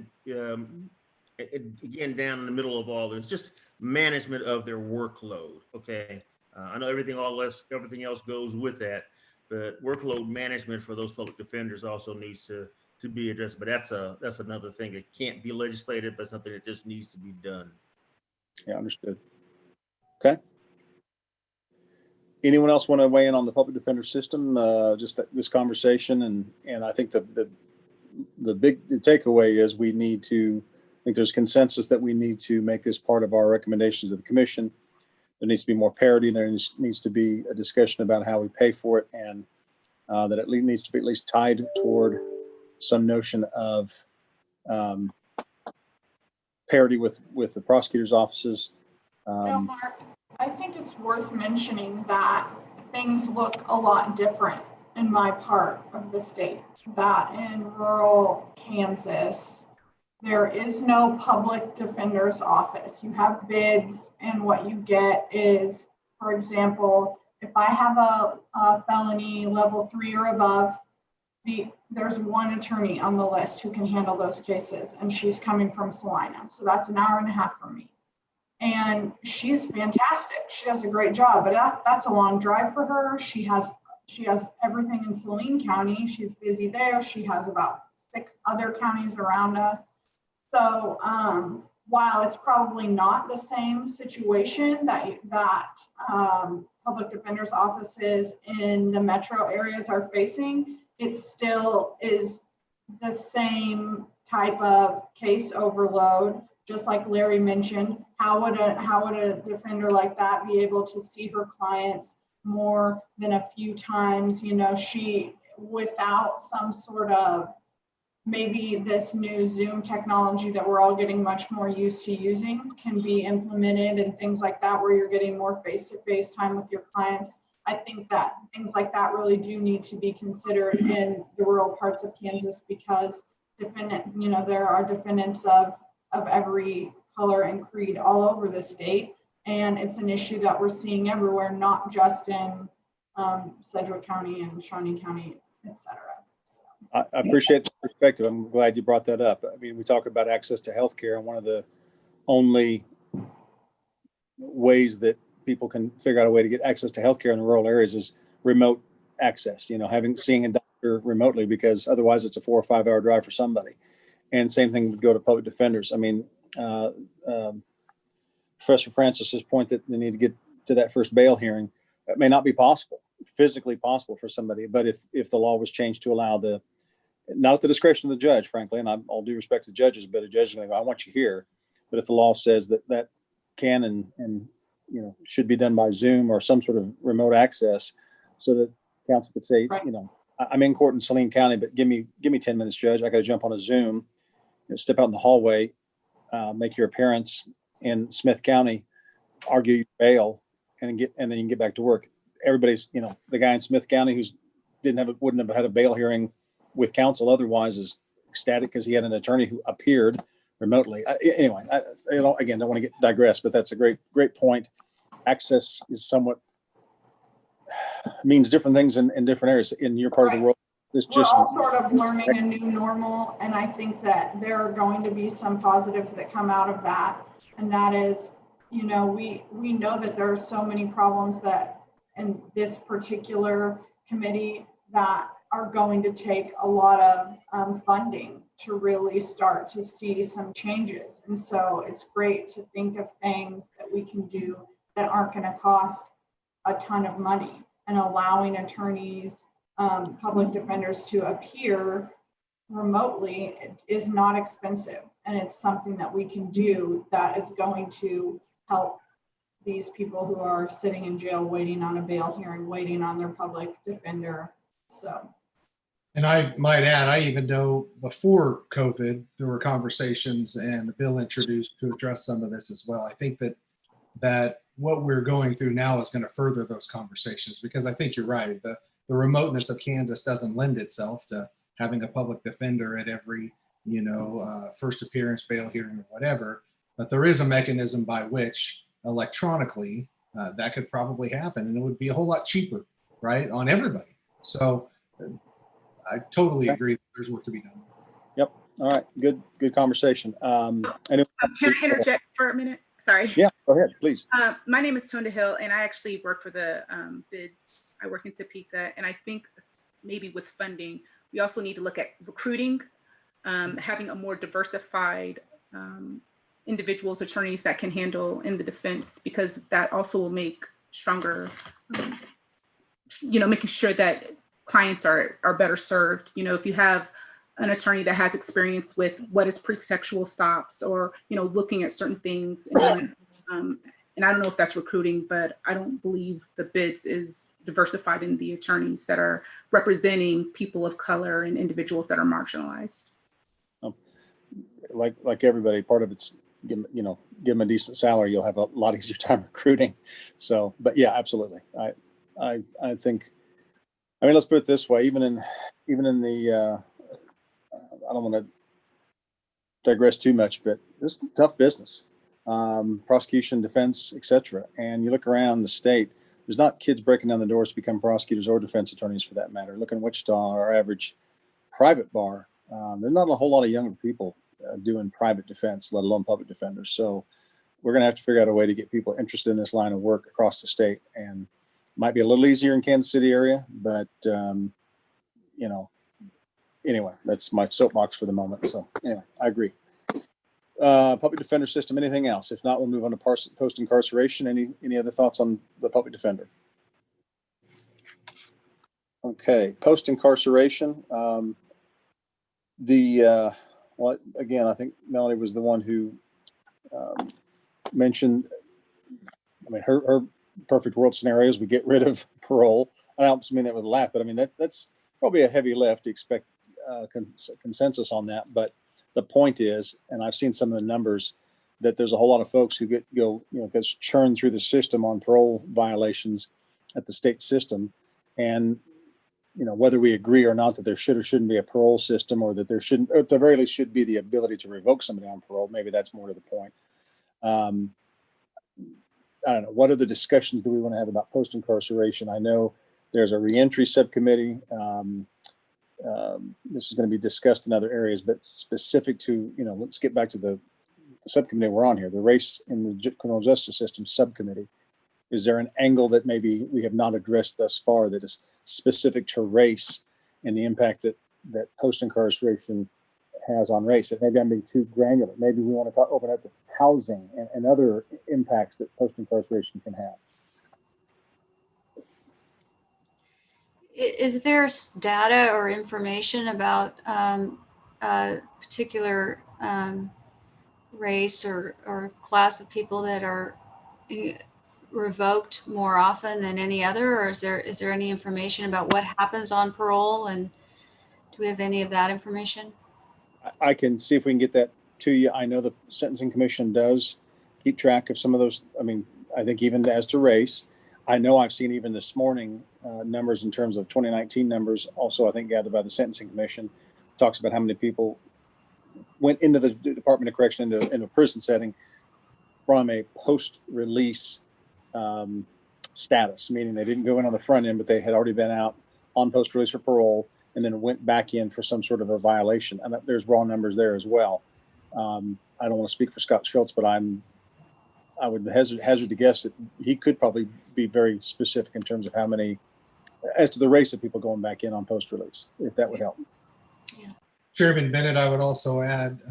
again, down in the middle of all this, just management of their workload. Okay. I know everything else goes with that, but workload management for those public defenders also needs to be addressed. But that's another thing that can't be legislated, but something that just needs to be done. Yeah, understood. Okay. Anyone else want to weigh in on the public defender system? Just this conversation, and I think the takeaway is we need to. I think there's consensus that we need to make this part of our recommendations to the commission. There needs to be more parity. There needs to be a discussion about how we pay for it, and that it needs to be at least tied toward some notion of parity with the prosecutor's offices. Mark, I think it's worth mentioning that things look a lot different in my part of the state, that in rural Kansas, there is no public defender's office. You have bids, and what you get is, for example, if I have a felony level 3 or above, there's one attorney on the list who can handle those cases, and she's coming from Salina. So that's an hour and a half from me. And she's fantastic. She does a great job, but that's a long drive for her. She has everything in Saline County. She's busy there. She has about 6 other counties around us. So while it's probably not the same situation that public defender's offices in the metro areas are facing, it still is the same type of case overload. Just like Larry mentioned, how would a defender like that be able to see her clients more than a few times? You know, she, without some sort of, maybe this new Zoom technology that we're all getting much more used to using can be implemented, and things like that, where you're getting more face-to-face time with your clients. I think that things like that really do need to be considered in the rural parts of Kansas, because there are defendants of every color, and creed all over the state. And it's an issue that we're seeing everywhere, not just in Sedgwick County and Shawnee County, et cetera. I appreciate the perspective. I'm glad you brought that up. I mean, we talk about access to healthcare, and one of the only ways that people can figure out a way to get access to healthcare in the rural areas is remote access, seeing a doctor remotely, because otherwise it's a 4 or 5 hour drive for somebody. And same thing would go to public defenders. I mean, Professor Francis's point that they need to get to that first bail hearing, it may not be physically possible for somebody, but if the law was changed to allow not at the discretion of the judge, frankly, and all due respect to judges, but a judge is going to go, I want you here. But if the law says that can and should be done by Zoom or some sort of remote access, so that counsel could say, right. I'm in court in Saline County, but give me 10 minutes, Judge. I got to jump on a Zoom, step out in the hallway, make your appearance in Smith County, argue your bail, and then you can get back to work. Everybody's, the guy in Smith County who's wouldn't have had a bail hearing with counsel otherwise is ecstatic because he had an attorney who appeared remotely. Anyway, again, don't want to digress, but that's a great point. Access is means different things in different areas. In your part of the world, it's we're all sort of learning a new normal, and I think that there are going to be some positives that come out of that, and that is, we know that there are so many problems that in this particular committee that are going to take a lot of funding to really start to see some changes. And so it's great to think of things that we can do that aren't going to cost a ton of money, and allowing attorneys, public defenders to appear remotely is not expensive. And it's something that we can do that is going to help these people who are sitting in jail waiting on a bail hearing, waiting on their public defender. So. And I might add, I even know before COVID, there were conversations and a bill introduced to address some of this as well. I think that what we're going through now is going to further those conversations, because I think you're right. The remoteness of Kansas doesn't lend itself to having a public defender at every, first appearance, bail hearing, or whatever. But there is a mechanism by which electronically that could probably happen, and it would be a whole lot cheaper, right, on everybody. So I totally agree that there's work to be done. Yep. All right. Good conversation. Can I interject for a minute? Sorry. Yeah, go ahead, please. My name is Tonda Hill, and I actually work for the bids. I work in Topeka, and I think maybe with funding, we also need to look at recruiting, having a more diversified individuals, attorneys that can handle in the defense, because that also will make stronger, making sure that clients are better served. If you have an attorney that has experience with what is pre-sexual stops, or looking at certain things, and I don't know if that's recruiting, but I don't believe the bids is diversified in the attorneys that are representing people of color and individuals that are marginalized. Like everybody, part of it's give them a decent salary, you'll have a lot easier time recruiting. So, but yeah, absolutely. I think, let's put it this way, even in the I don't want to digress too much, but this is a tough business. Prosecution, defense, etc. And you look around the state, there's not kids breaking down the doors to become prosecutors or defense attorneys for that matter. Look in Wichita, our average private bar, there's not a whole lot of younger people doing private defense, let alone public defenders. So we're going to have to figure out a way to get people interested in this line of work across the state. And it might be a little easier in Kansas City area, but anyway, that's my soapbox for the moment. So anyway, I agree. Public defender system, anything else? If not, we'll move on to post incarceration. Any other thoughts on the public defender? Okay, post incarceration. Well, again, I think Melanie was the one who mentioned, her perfect world scenario is we get rid of parole. I don't mean that with a laugh, but that's probably a heavy lift to expect consensus on that. But the point is, and I've seen some of the numbers, that there's a whole lot of folks who gets churned through the system on parole violations at the state system. And, whether we agree or not that there should or shouldn't be a parole system, or that there shouldn't, or at the very least should be the ability to revoke somebody on parole, maybe that's more to the point. I don't know, what other discussions do we want to have about post-incarceration? I know there's a reentry subcommittee. This is going to be discussed in other areas, but specific to, let's get back to the subcommittee we're on here, the race in the criminal justice system subcommittee. Is there an angle that maybe we have not addressed thus far that is specific to race and the impact that post-incarceration has on race? Maybe I'm being too granular. Maybe we want to open up to housing and other impacts that post-incarceration can have. Is there data or information about a particular race or class of people that are revoked more often than any other, or is there any information about what happens on parole, and do we have any of that information? I can see if we can get that to you. I know the Sentencing Commission does keep track of some of those. I mean, I think even as to race, I know I've seen even this morning numbers in terms of 2019 numbers, also I think gathered by the Sentencing Commission, talks about how many people went into the Department of Correction in a prison setting from a post-release status, meaning they didn't go in on the front end, but they had already been out on post-release or parole and then went back in for some sort of a violation. And there's raw numbers there as well. I don't want to speak for Scott Schultz, but I would hazard to guess that he could probably be very specific in terms of how many, as to the race of people going back in on post-release, if that would help. Yeah. Chairman Bennett, I would also add,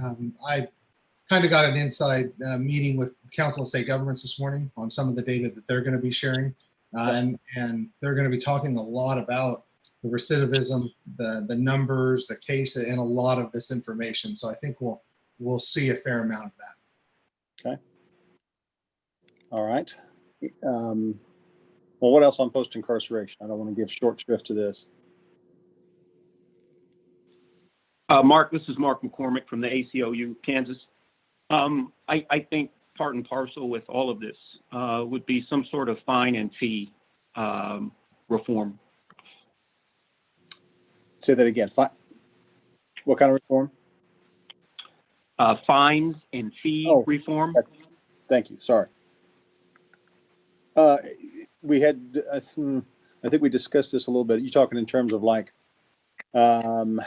I kind of got an inside meeting with Council of State Governments this morning on some of the data that they're going to be sharing. And they're going to be talking a lot about the recidivism, the numbers, the case, and a lot of this information. So I think we'll see a fair amount of that. Okay. All right. Well, what else on post-incarceration? I don't want to give short shrift to this. Mark, this is Mark McCormick from the ACLU, Kansas. I think part and parcel with all of this would be some sort of fine and fee reform. Say that again. What kind of reform? Fines and fee reform. Thank you. Sorry. We had, I think we discussed this a little bit. You're talking in terms of like no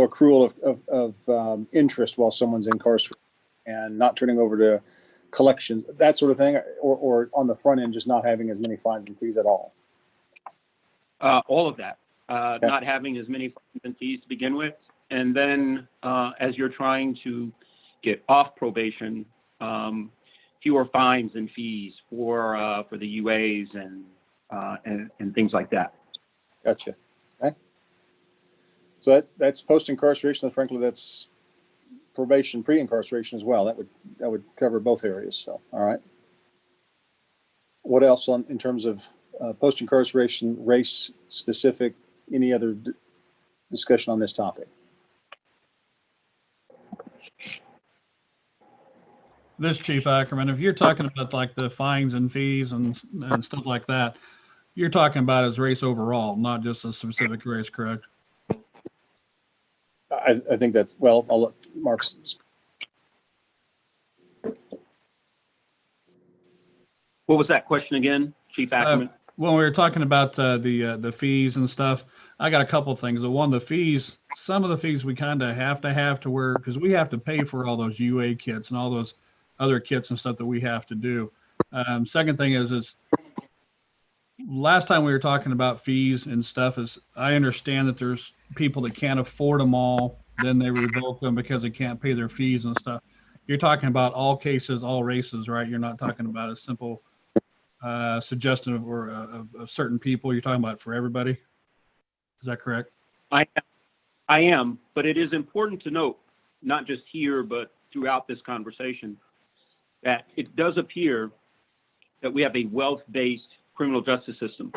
accrual of interest while someone's incarcerated and not turning over to collections, that sort of thing, or on the front end, just not having as many fines and fees at all. All of that. Okay. Not having as many fines and fees to begin with. And then as you're trying to get off probation, fewer fines and fees for the UAs and things like that. Gotcha. Okay. So that's post-incarceration. Frankly, that's probation, pre-incarceration as well. That would cover both areas. So, all right. What else in terms of post-incarceration, race specific? Any other discussion on this topic? This Chief Ackerman, if you're talking about like the fines and fees and stuff like that, you're talking about as race overall, not just a specific race, correct? I think that's, well, I'll let Mark. What was that question again, Chief Ackerman? When we were talking about the fees and stuff, I got a couple things. The one, the fees, some of the fees we kind of have to where, because we have to pay for all those UA kits and all those other kits and stuff that we have to do. Second thing is last time we were talking about fees and stuff is I understand that there's people that can't afford them all, then they revoke them because they can't pay their fees and stuff. You're talking about all cases, all races, right? You're not talking about a simple suggestion of certain people. You're talking about for everybody. Is that correct? I am, but it is important to note, not just here, but throughout this conversation, that it does appear that we have a wealth-based criminal justice system,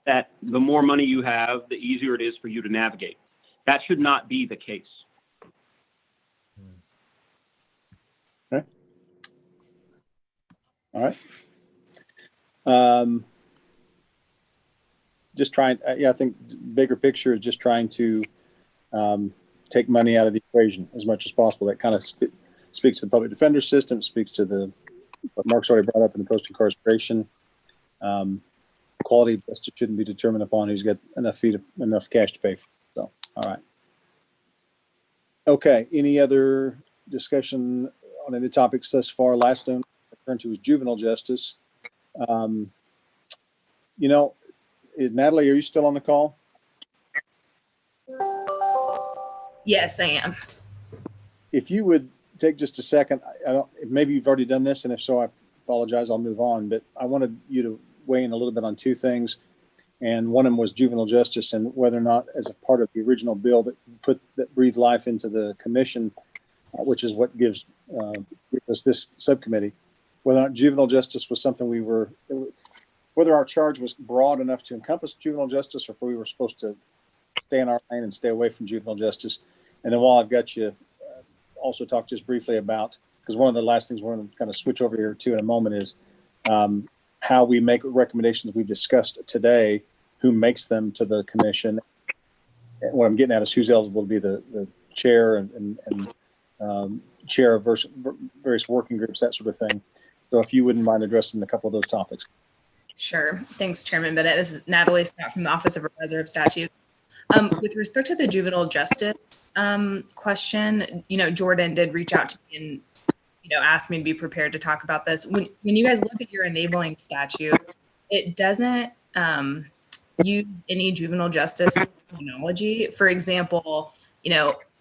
that the more money you have, the easier it is for you to navigate. That should not be the case. Okay. All right. Just trying, I think bigger picture is just trying to take money out of the equation as much as possible. That kind of speaks to the public defender system, speaks to the, what Mark's already brought up in the post-incarceration. Quality of justice shouldn't be determined upon who's got enough cash to pay for. So, all right. Okay, any other discussion on any topics thus far? Last one I turned to was juvenile justice. You know, Natalie, are you still on the call? Yes, I am. If you would take just a second, I don't, maybe you've already done this, and if so, I apologize, I'll move on, but I wanted you to weigh in a little bit on two things. And one of them was juvenile justice and whether or not, as a part of the original bill that breathed life into the commission, which is what gives us this subcommittee, whether or not juvenile justice was something whether our charge was broad enough to encompass juvenile justice, or if we were supposed to stay in our lane and stay away from juvenile justice. And then while I've got you, also talk just briefly about, because one of the last things we're going to kind of switch over here to in a moment is how we make recommendations we've discussed today, who makes them to the commission. And what I'm getting at is who's eligible to be the chair and chair of various working groups, that sort of thing. So if you wouldn't mind addressing a couple of those topics. Sure. Thanks, Chairman Bennett. This is Natalie Scott from the Office of Revisor of Statute. With respect to the juvenile justice question, Jordan did reach out to me and, asked me to be prepared to talk about this. When you guys look at your enabling statute, it doesn't use any juvenile justice terminology. For example,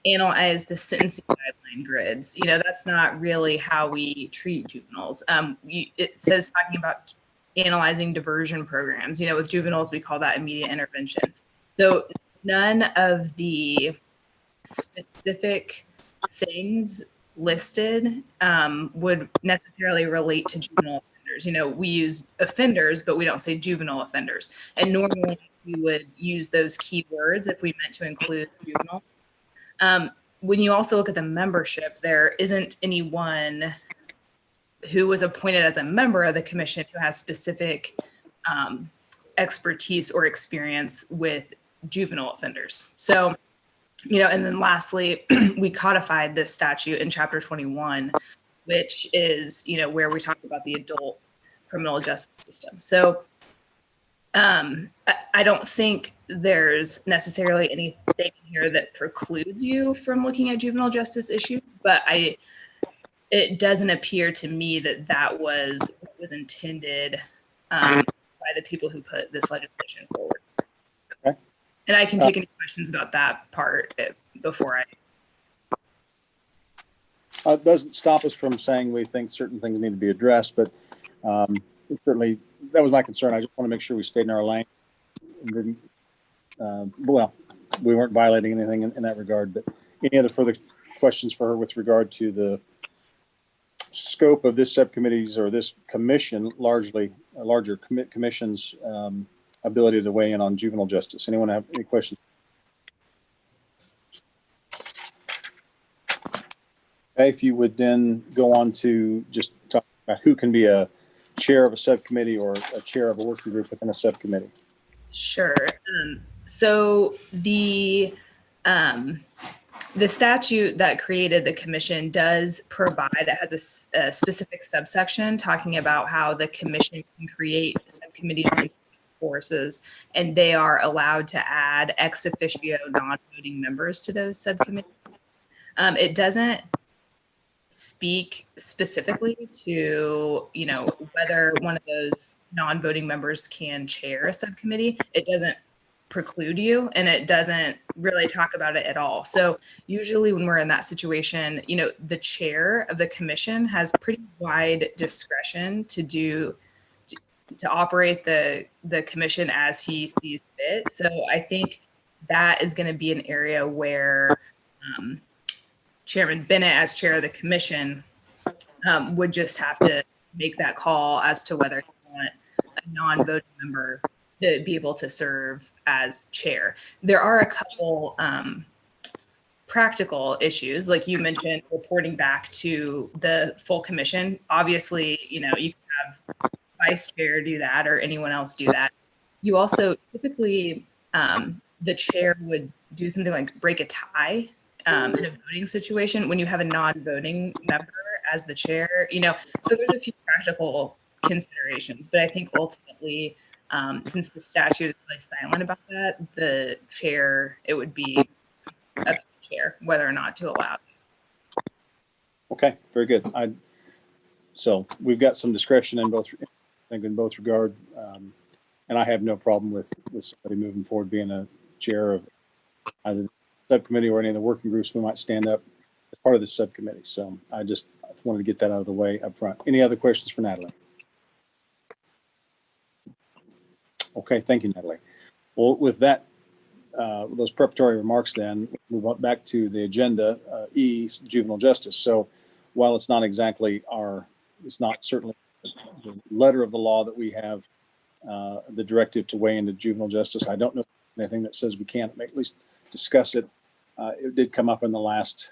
analyze the sentencing guideline grids. That's not really how we treat juveniles. It says talking about analyzing diversion programs. With juveniles, we call that immediate intervention. So none of the specific things listed would necessarily relate to juvenile offenders. We use offenders, but we don't say juvenile offenders. And normally we would use those key words if we meant to include juvenile. When you also look at the membership, there isn't anyone who was appointed as a member of the commission who has specific expertise or experience with juvenile offenders. So, and then lastly, we codified this statute in Chapter 21, which is, where we talk about the adult criminal justice system. So I don't think there's necessarily anything here that precludes you from looking at juvenile justice issues, but it doesn't appear to me that was what was intended by the people who put this legislation forward. Okay. And I can take any questions about that part before It doesn't stop us from saying we think certain things need to be addressed, but certainly that was my concern. I just want to make sure we stayed in our lane and didn't, we weren't violating anything in that regard. But any other further questions for her with regard to the scope of this subcommittee's or this commission, larger commission's ability to weigh in on juvenile justice? Anyone have any questions? Okay, if you would then go on to just talk about who can be a chair of a subcommittee or a chair of a working group within a subcommittee. Sure. So the statute that created the commission does provide, it has a specific subsection talking about how the commission can create subcommittees and task forces, and they are allowed to add ex officio non-voting members to those subcommittees. It doesn't speak specifically to, whether one of those non-voting members can chair a subcommittee. It doesn't preclude you, and it doesn't really talk about it at all. So usually when we're in that situation, the chair of the commission has pretty wide discretion to operate the commission as he sees fit. So I think that is going to be an area where Chairman Bennett, as chair of the commission, would just have to make that call as to whether you want a non-voting member to be able to serve as chair. There are a couple practical issues, like you mentioned, reporting back to the full commission. Obviously, you can have vice chair do that or anyone else do that. You also typically, the chair would do something like break a tie in a voting situation when you have a non-voting member as the chair, so there's a few practical considerations, but I think ultimately, since the statute is really silent about that, the chair, it would be up to the chair whether or not to allow it. Okay, very good. So we've got some discretion in both, I think in both regard. And I have no problem with somebody moving forward being a chair of either the subcommittee or any of the working groups we might stand up as part of the subcommittee. So I wanted to get that out of the way up front. Any other questions for Natalie? Okay, thank you, Natalie. Well, with that, those preparatory remarks, then we went back to the agenda, E, juvenile justice. So while it's not exactly it's not certainly the letter of the law that we have the directive to weigh into juvenile justice. I don't know anything that says we can't at least discuss it. It did come up in the last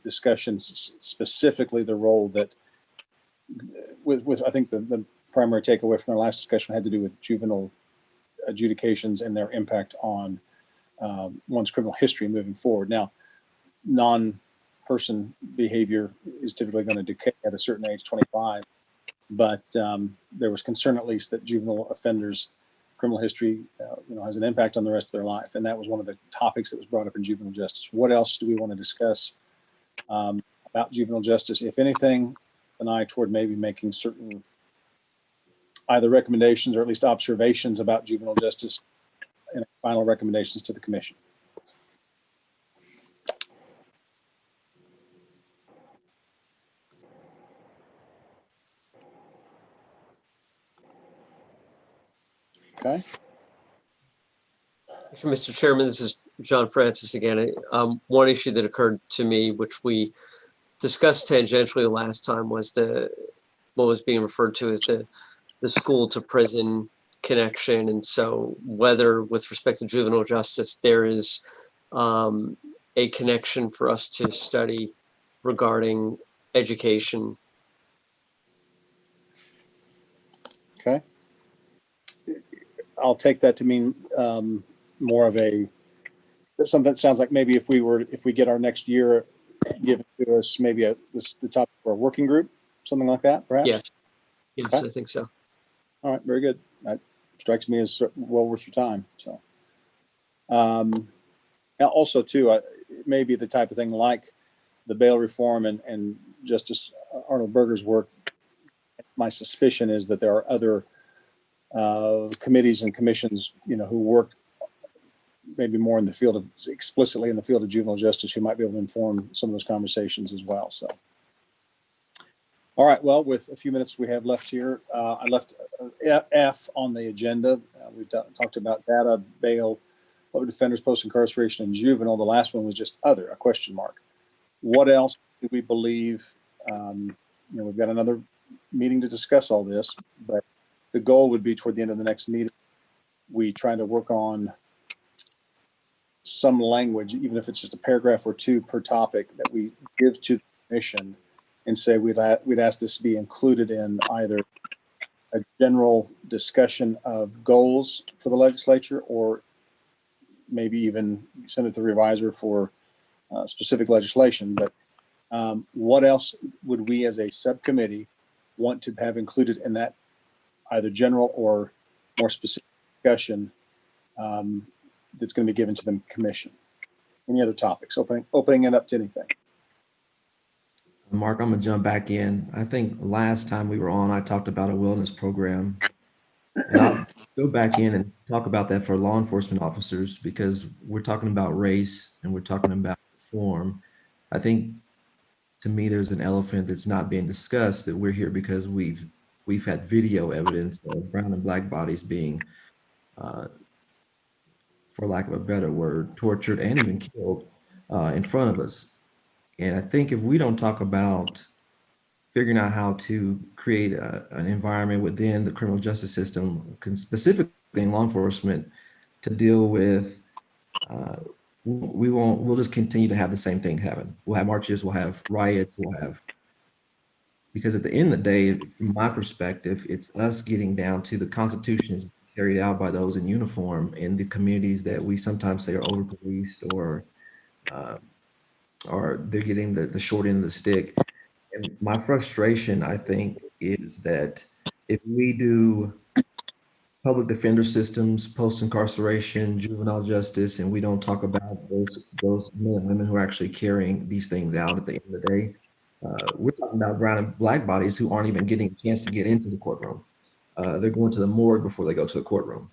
discussions, specifically the role that with I think the primary takeaway from our last discussion had to do with juvenile adjudications and their impact on one's criminal history moving forward. Now, non-person behavior is typically going to decay at a certain age, 25. But there was concern, at least, that juvenile offenders' criminal history, has an impact on the rest of their life, and that was one of the topics that was brought up in juvenile justice. What else do we want to discuss about juvenile justice, if anything, an eye toward maybe making certain either recommendations or at least observations about juvenile justice and final recommendations to the commission? Okay. Mr. Chairman, this is John Francis again. One issue that occurred to me, which we discussed tangentially last time, was what was being referred to as the school to prison connection. And so whether with respect to juvenile justice, there is a connection for us to study regarding education. Okay. I'll take that to mean more of something that sounds like maybe if we get our next year given to us, maybe the topic for a working group, something like that, perhaps? Yes, okay. I think so. All right, very good. That strikes me as well worth your time. So, also too, it may be the type of thing like the bail reform and Justice Arnold Berger's work. My suspicion is that there are other committees and commissions, who work maybe more in the field of explicitly in the field of juvenile justice, who might be able to inform some of those conversations as well. So, all right. Well, with a few minutes we have left here, I left F on the agenda. We talked about data, bail, public defenders, post-incarceration, and juvenile. The last one was just other, a question mark. What else do we believe? We've got another meeting to discuss all this, but the goal would be toward the end of the next meeting, we try to work on some language, even if it's just a paragraph or two per topic, that we give to the commission and say we'd ask this to be included in either a general discussion of goals for the legislature, or maybe even send it to the reviser for specific legislation. But what else would we as a subcommittee want to have included in that either general or more specific discussion that's going to be given to the commission? Any other topics? Opening it up to anything. Mark, I'm gonna jump back in. I think last time we were on, I talked about a wellness program. And I'll go back in and talk about that for law enforcement officers, because we're talking about race and we're talking about reform. I think, to me, there's an elephant that's not being discussed, that we're here because we've had video evidence of brown and black bodies being, for lack of a better word, tortured and even killed in front of us. And I think if we don't talk about figuring out how to create an environment within the criminal justice system, specifically in law enforcement, to deal with, we'll just continue to have the same thing happen. We'll have marches, we'll have riots, because at the end of the day, from my perspective, it's us getting down to the Constitution is carried out by those in uniform in the communities that we sometimes say are over-policed or or they're getting the short end of the stick. And my frustration, I think, is that if we do public defender systems, post-incarceration, juvenile justice, and we don't talk about those men and women who are actually carrying these things out at the end of the day, we're talking about brown and black bodies who aren't even getting a chance to get into the courtroom. They're going to the morgue before they go to the courtroom.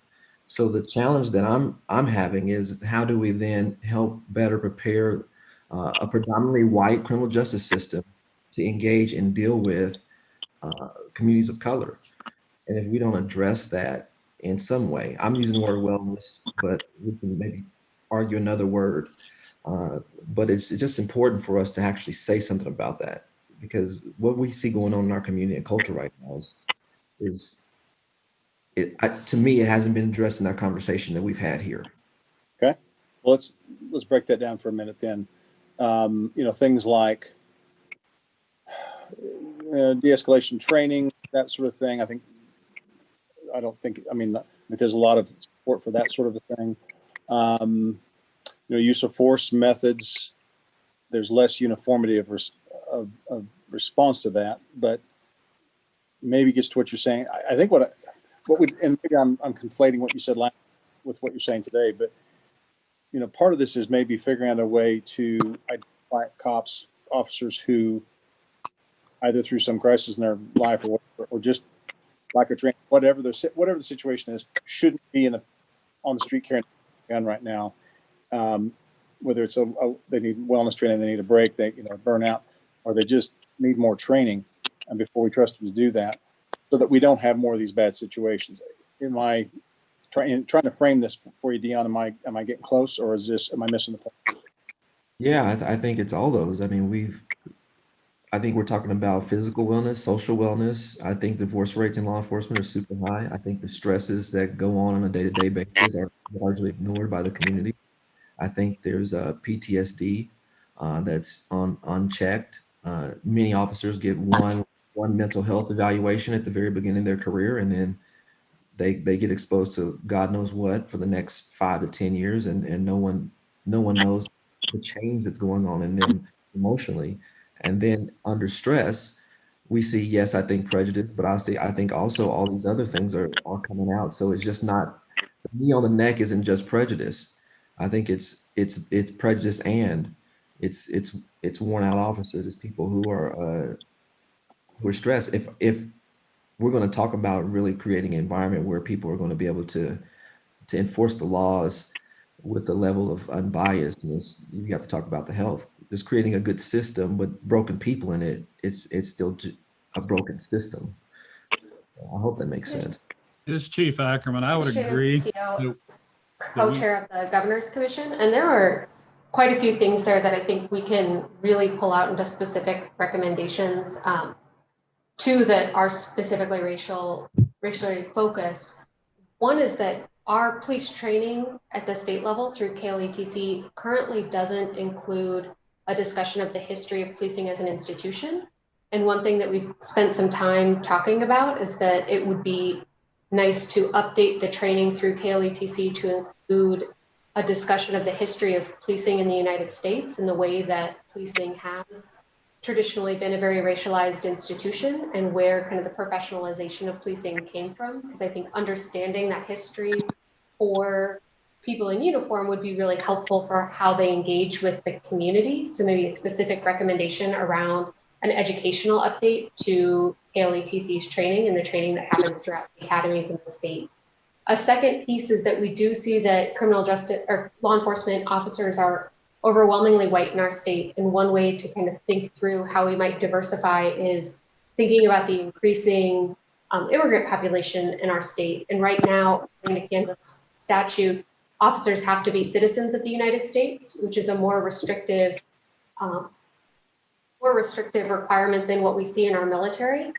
So the challenge that I'm having is how do we then help better prepare a predominantly white criminal justice system to engage and deal with communities of color? And if we don't address that in some way, I'm using the word wellness, but we can maybe argue another word. But it's just important for us to actually say something about that, because what we see going on in our community and culture right now to me, it hasn't been addressed in our conversation that we've had here. Okay, well, let's break that down for a minute then. Things like de-escalation training, that sort of thing. There's a lot of support for that sort of a thing. Use of force methods. There's less uniformity of response to that, but maybe gets to what you're saying. I think and maybe I'm conflating what you said last with what you're saying today, but part of this is maybe figuring out a way to identify officers who either through some crisis in their life or just lack of training, whatever the situation is, shouldn't be on the street carrying a gun right now. Whether it's they need wellness training, they need a break, they burn out, or they just need more training, and before we trust them to do that, so that we don't have more of these bad situations. Am I trying to frame this for you, Dion? Am I getting close, or am I missing the point? Yeah, I think it's all those. I think we're talking about physical wellness, social wellness. I think divorce rates in law enforcement are super high. I think the stresses that go on a day-to-day basis are largely ignored by the community. I think there's a PTSD that's unchecked. Many officers get one mental health evaluation at the very beginning of their career, and then they get exposed to God knows what for the next 5 to 10 years, and no one knows the change that's going on in them emotionally. And then under stress, we see, yes, I think prejudice, but I think also all these other things are coming out. So it's just not, the knee on the neck isn't just prejudice. I think it's prejudice, and it's worn out officers. It's people who are stressed. If we're going to talk about really creating an environment where people are going to be able to enforce the laws with the level of unbiasedness, you have to talk about the health. Just creating a good system with broken people in it, it's still a broken system. I hope that makes sense. This is Chief Ackerman. I would agree. Co-chair of the Governor's Commission, and there are quite a few things there that I think we can really pull out into specific recommendations that are specifically racially focused. One is that our police training at the state level through KLETC currently doesn't include a discussion of the history of policing as an institution. And one thing that we've spent some time talking about is that it would be nice to update the training through KLETC to include a discussion of the history of policing in the United States and the way that policing has traditionally been a very racialized institution, and where kind of the professionalization of policing came from. Because I think understanding that history for people in uniform would be really helpful for how they engage with the community. So maybe a specific recommendation around an educational update to KLETC's training and the training that happens throughout the academies in the state. A second piece is that we do see that criminal justice or law enforcement officers are overwhelmingly white in our state. And one way to kind of think through how we might diversify is thinking about the increasing immigrant population in our state. And right now, in the Kansas statute, officers have to be citizens of the United States, which is a more restrictive requirement than what we see in our military.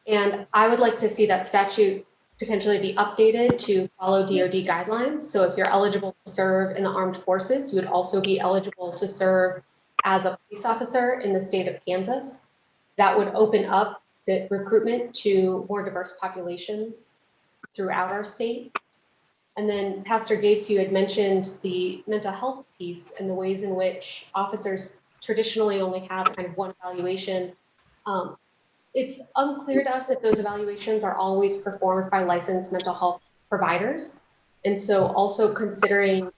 And I would like to see that statute potentially be updated to follow DoD guidelines. So if you're eligible to serve in the armed forces, you would also be eligible to serve as a police officer in the state of Kansas. That would open up the recruitment to more diverse populations throughout our state. And then Pastor Gates, you had mentioned the mental health piece and the ways in which officers traditionally only have kind of one evaluation. It's unclear to us if those evaluations are always performed by licensed mental health providers. And so also considering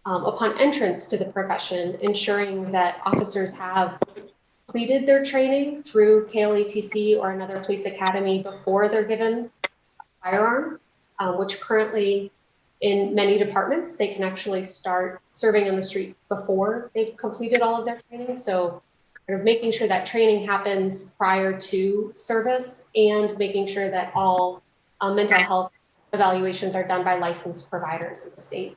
upon entrance to the profession, ensuring that officers have completed their training through KLETC or another police academy before they're given a firearm, which currently in many departments, they can actually start serving on the street before they've completed all of their training. So kind of making sure that training happens prior to service and making sure that all mental health evaluations are done by licensed providers in the state.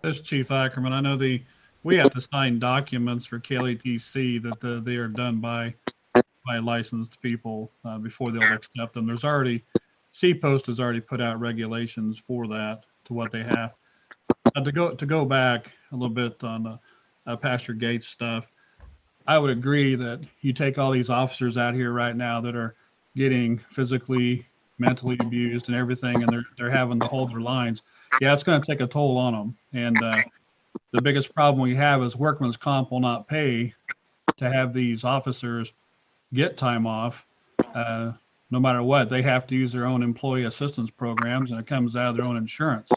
This is Chief Ackerman. I know we have to sign documents for KLETC that they are done by licensed people before they'll accept them. There's already, CPOST has already put out regulations for that to what they have. To go back a little bit on Pastor Gates stuff, I would agree that you take all these officers out here right now that are getting physically, mentally abused and everything, and they're having to hold their lines. Yeah, it's going to take a toll on them. And the biggest problem we have is workman's comp will not pay to have these officers get time off. No matter what, they have to use their own employee assistance programs, and it comes out of their own insurance.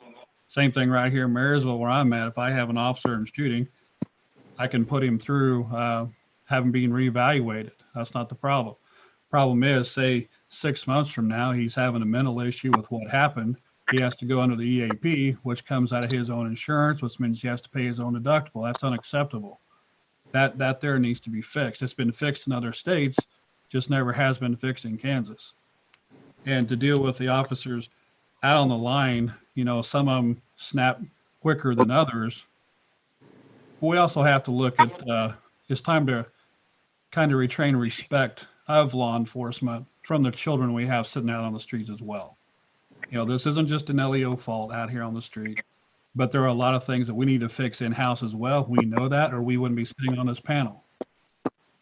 Same thing right here in Marysville, where I'm at. If I have an officer in shooting, I can put him through having been reevaluated. That's not the problem. Problem is, say 6 months from now, he's having a mental issue with what happened. He has to go under the EAP, which comes out of his own insurance, which means he has to pay his own deductible. That's unacceptable. That there needs to be fixed. It's been fixed in other states, just never has been fixed in Kansas. And to deal with the officers out on the line, you know, some of them snap quicker than others. We also have to look at, it's time to kind of retrain respect of law enforcement from the children we have sitting out on the streets as well. You know, this isn't just an LEO fault out here on the street, but there are a lot of things that we need to fix in-house as well. We know that, or we wouldn't be sitting on this panel.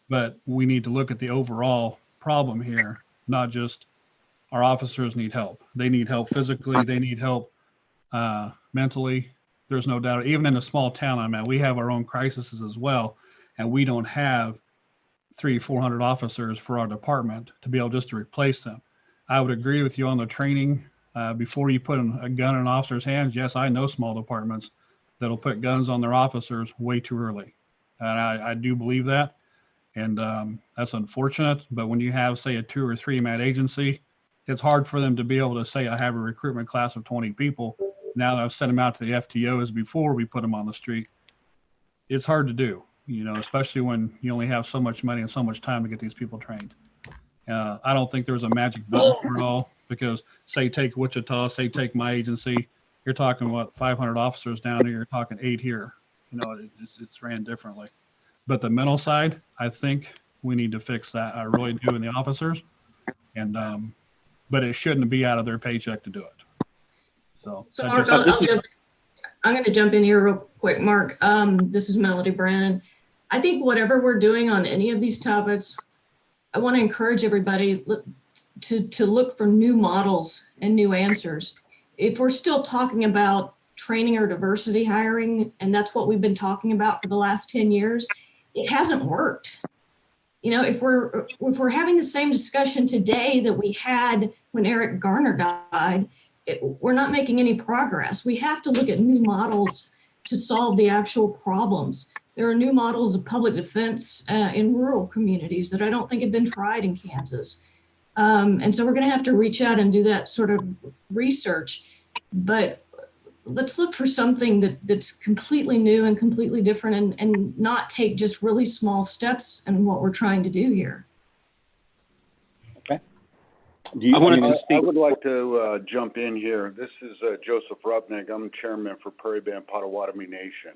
But we need to look at the overall problem here, not just our officers need help. They need help physically, they need help mentally. There's no doubt, even in a small town I'm at, we have our own crises as well, and we don't have 300-400 officers for our department to be able just to replace them. I would agree with you on the training. Before you put a gun in an officer's hands, yes, I know small departments that'll put guns on their officers way too early. And I do believe that. And that's unfortunate. But when you have, say, a 2 or 3 man agency, it's hard for them to be able to say, I have a recruitment class of 20 people. Now that I've sent them out to the FTOs before we put them on the street. It's hard to do, you know, especially when you only have so much money and so much time to get these people trained. I don't think there's a magic button for it all, because say take Wichita, say take my agency, you're talking what, 500 officers down here, you're talking 8 here. You know, it's ran differently. But the mental side, I think we need to fix that. I really do in the officers, and but it shouldn't be out of their paycheck to do it. So Mark, I'm going to jump in here real quick, Mark. This is Melody Brannon. I think whatever we're doing on any of these topics, I want to encourage everybody to look for new models and new answers. If we're still talking about training or diversity hiring, and that's what we've been talking about for the last 10 years, it hasn't worked. You know, if we're having the same discussion today that we had when Eric Garner died, we're not making any progress. We have to look at new models to solve the actual problems. There are new models of public defense in rural communities that I don't think have been tried in Kansas. And so we're going to have to reach out and do that sort of research. But let's look for something that's completely new and completely different, and not take just really small steps in what we're trying to do here. Okay. I would like to jump in here. This is Joseph Rupnick. I'm chairman for Prairie Band Potawatomi Nation.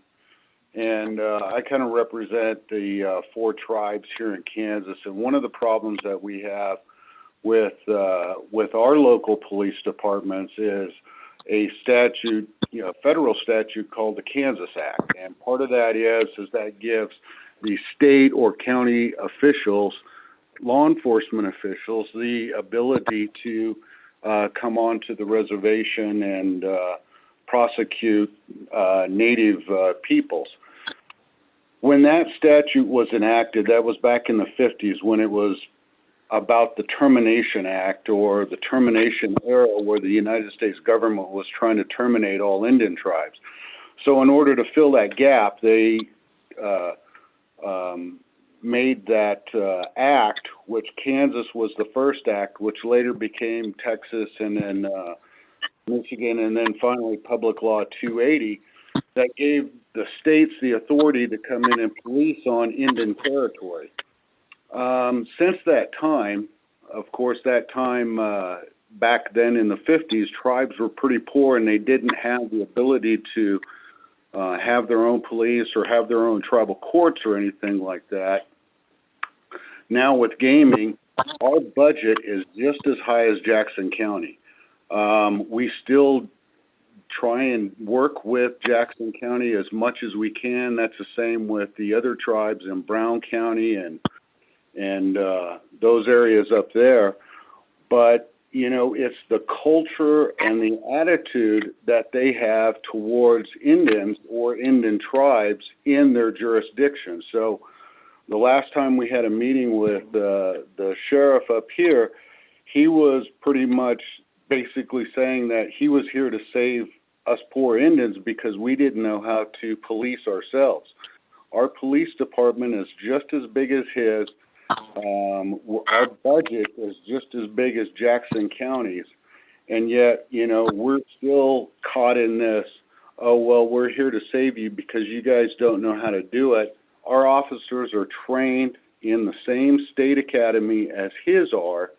And I kind of represent the 4 tribes here in Kansas. And one of the problems that we have with our local police departments is a statute, you know, federal statute called the Kansas Act. And part of that is that gives the state or county officials, law enforcement officials, the ability to come onto the reservation and prosecute native peoples. when that statute was enacted, that was back in the 50s when it was about the Termination Act, or the termination era, where the United States government was trying to terminate all Indian tribes. So in order to fill that gap, they made that act, which Kansas was the first act, which later became Texas and then Michigan, and then finally Public Law 280, that gave the states the authority to come in and police on Indian territory. Since that time, of course, that time back then in the 50s, tribes were pretty poor and they didn't have the ability to have their own police or have their own tribal courts or anything like that. Now with gaming, our budget is just as high as Jackson County. We still try and work with Jackson County as much as we can. That's the same with the other tribes in Brown County and those areas up there. But, you know, it's the culture and the attitude that they have towards Indians or Indian tribes in their jurisdiction. So the last time we had a meeting with the sheriff up here, he was pretty much basically saying that he was here to save us poor Indians because we didn't know how to police ourselves. Our police department is just as big as his. Our budget is just as big as Jackson County's, and yet, you know, we're still caught in this, oh, well, we're here to save you because you guys don't know how to do it. Our officers are trained in the same state academy as his are,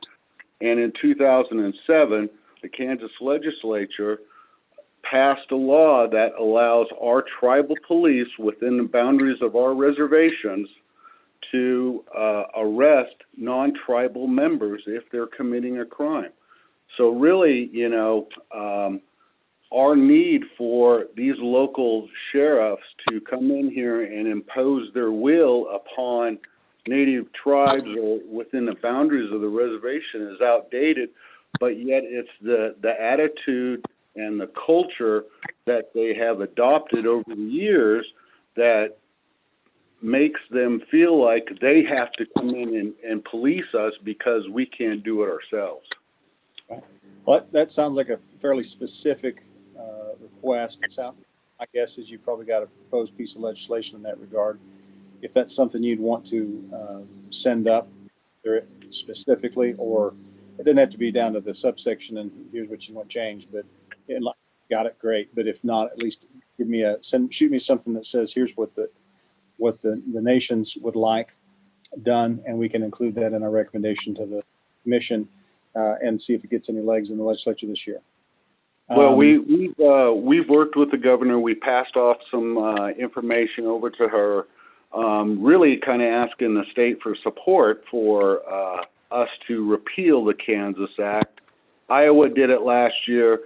and in 2007, the Kansas Legislature passed a law that allows our tribal police within the boundaries of our reservations to arrest non-tribal members if they're committing a crime. So really, you know, our need for these local sheriffs to come in here and impose their will upon native tribes or within the boundaries of the reservation is outdated, but yet it's the attitude and the culture that they have adopted over the years that makes them feel like they have to come in and police us because we can't do it ourselves. Well, that sounds like a fairly specific request. It sounds, my guess is you probably got a proposed piece of legislation in that regard. If that's something you'd want to send up specifically, or it doesn't have to be down to the subsection and here's what you want changed, but got it, great. But if not, at least give me shoot me something that says here's what the nations would like done, and we can include that in our recommendation to the commission and see if it gets any legs in the legislature this year. Well, we've worked with the governor. We passed off some information over to her, really kind of asking the state for support for us to repeal the Kansas Act. Iowa did it last year.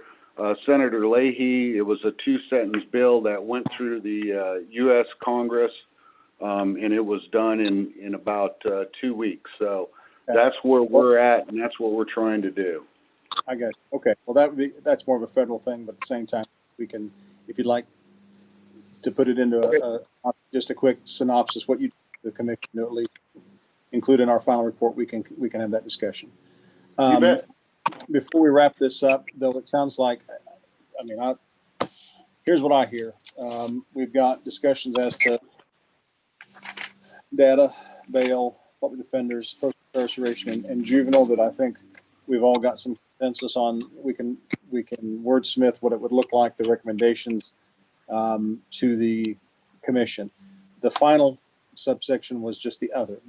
Senator Leahy, it was a 2-sentence bill that went through the U.S. Congress, and it was done in about 2 weeks. So that's where we're at, and that's what we're trying to do. I got you. Okay. Well, that's more of a federal thing, but at the same time, we can, if you'd like to put it into just a quick synopsis, what the commission at least include in our final report, we can have that discussion. You bet. Before we wrap this up, though, it sounds like, I mean, here's what I hear. We've got discussions as to data, bail, public defenders, post-incarceration, and juvenile that I think we've all got some consensus on. We can wordsmith what it would look like, the recommendations to the commission. The final subsection was just the other,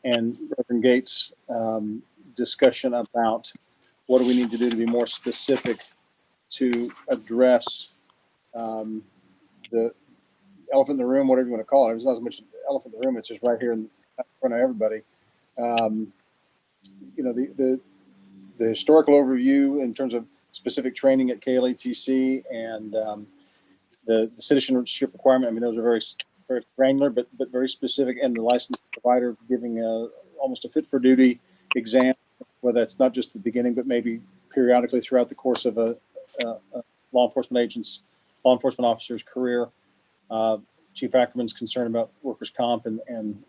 and Reverend Gates' discussion about what do we need to do to be more specific to address the elephant in the room, whatever you want to call it. It's not as much elephant in the room, it's just right here in front of everybody. You know, the historical overview in terms of specific training at KLATC and the citizenship requirement. I mean, those are very, very granular, but very specific, and the license provider giving almost a fit for duty exam, whether it's not just the beginning, but maybe periodically throughout the course of a law enforcement officer's career. Chief Ackerman's concern about workers' comp and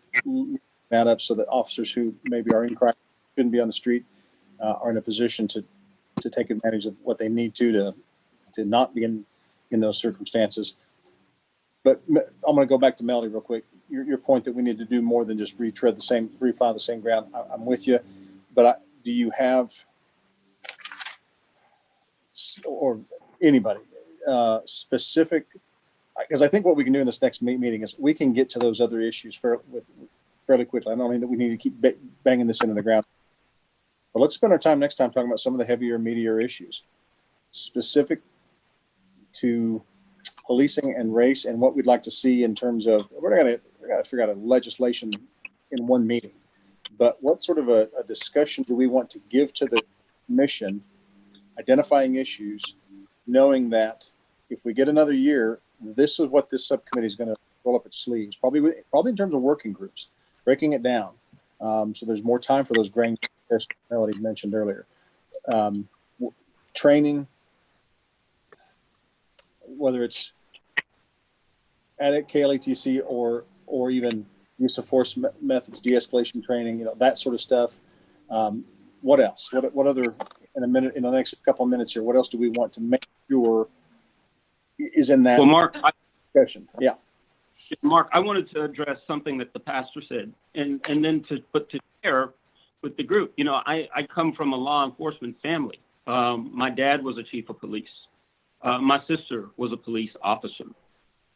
that up so that officers who maybe are in crime shouldn't be on the street are in a position to take advantage of what they need to not be in those circumstances. But I'm going to go back to Melody real quick. Your point that we need to do more than just replow the same ground. I'm with you, but do you have, or anybody specific? Because I think what we can do in this next meeting is we can get to those other issues fairly quickly. I don't mean that we need to keep banging this into the ground, but let's spend our time next time talking about some of the heavier, meatier issues specific to policing and race and what we'd like to see in terms of, we're going to figure out a legislation in one meeting, but what sort of a discussion do we want to give to the commission, identifying issues, knowing that if we get another year, this is what this subcommittee is going to roll up its sleeves, probably in terms of working groups, breaking it down. So there's more time for those grain Melody mentioned earlier. Training, whether it's at KLATC or even use of force methods, de-escalation training, that sort of stuff. What else? What other, in the next couple of minutes here, what else do we want to make sure is in that discussion? Yeah. Mark, I wanted to address something that the pastor said, and then to share with the group. I come from a law enforcement family. My dad was a chief of police. My sister was a police officer.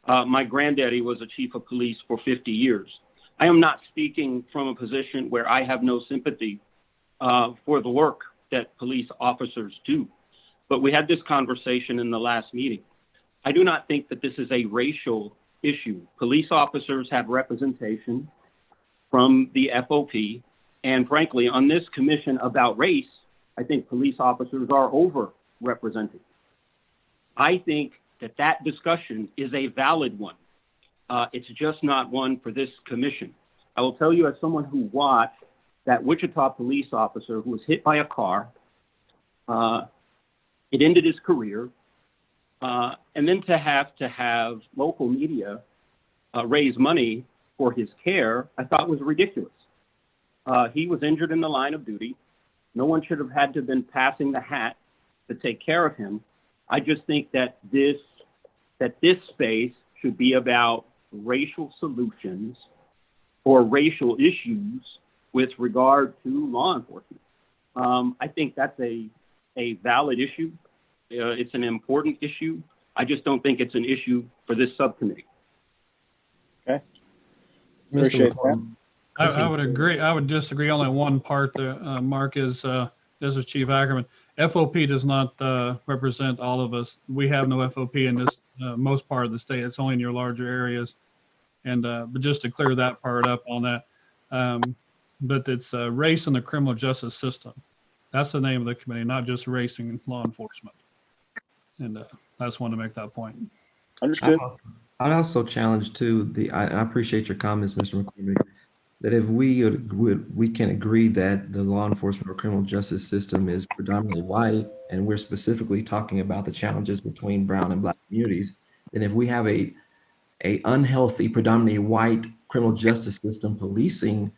My granddaddy was a chief of police for 50 years. I am not speaking from a position where I have no sympathy for the work that police officers do. But we had this conversation in the last meeting. I do not think that this is a racial issue. Police officers have representation from the FOP. And frankly, on this commission about race, I think police officers are overrepresented. I think that discussion is a valid one. It's just not one for this commission. I will tell you, as someone who watched that Wichita police officer who was hit by a car, it ended his career, and then to have local media raise money for his care, I thought was ridiculous. He was injured in the line of duty. No one should have had to have been passing the hat to take care of him. I just think that this space should be about racial solutions or racial issues with regard to law enforcement. I think that's a valid issue. It's an important issue. I just don't think it's an issue for this subcommittee. Okay. Appreciate that. I would agree. I would disagree only one part there, Mark, this is Chief Ackerman. FOP does not represent all of us. We have no FOP in this most part of the state. It's only in your larger areas. And but just to clear that part up on that, but it's race in the criminal justice system. That's the name of the committee, not just racing and law enforcement. And I just wanted to make that point. Understood. I'd also challenge too, I appreciate your comments, Mr. McCormick, that if we can agree that the law enforcement or criminal justice system is predominantly white, and we're specifically talking about the challenges between brown and black communities, then if we have a unhealthy, predominantly white criminal justice system policing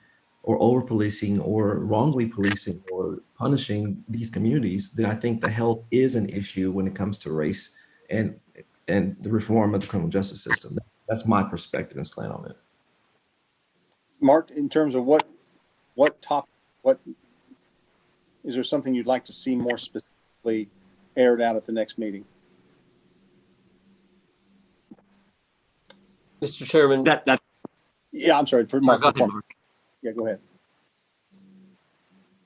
or over-policing or wrongly policing or punishing these communities, then I think the health is an issue when it comes to race and the reform of the criminal justice system. That's my perspective and slant on it. Mark, in terms of what is there something you'd like to see more specifically aired out at the next meeting? Mr. Chairman. Yeah, I'm sorry. For Mark. Go ahead, Mark. Yeah, go ahead.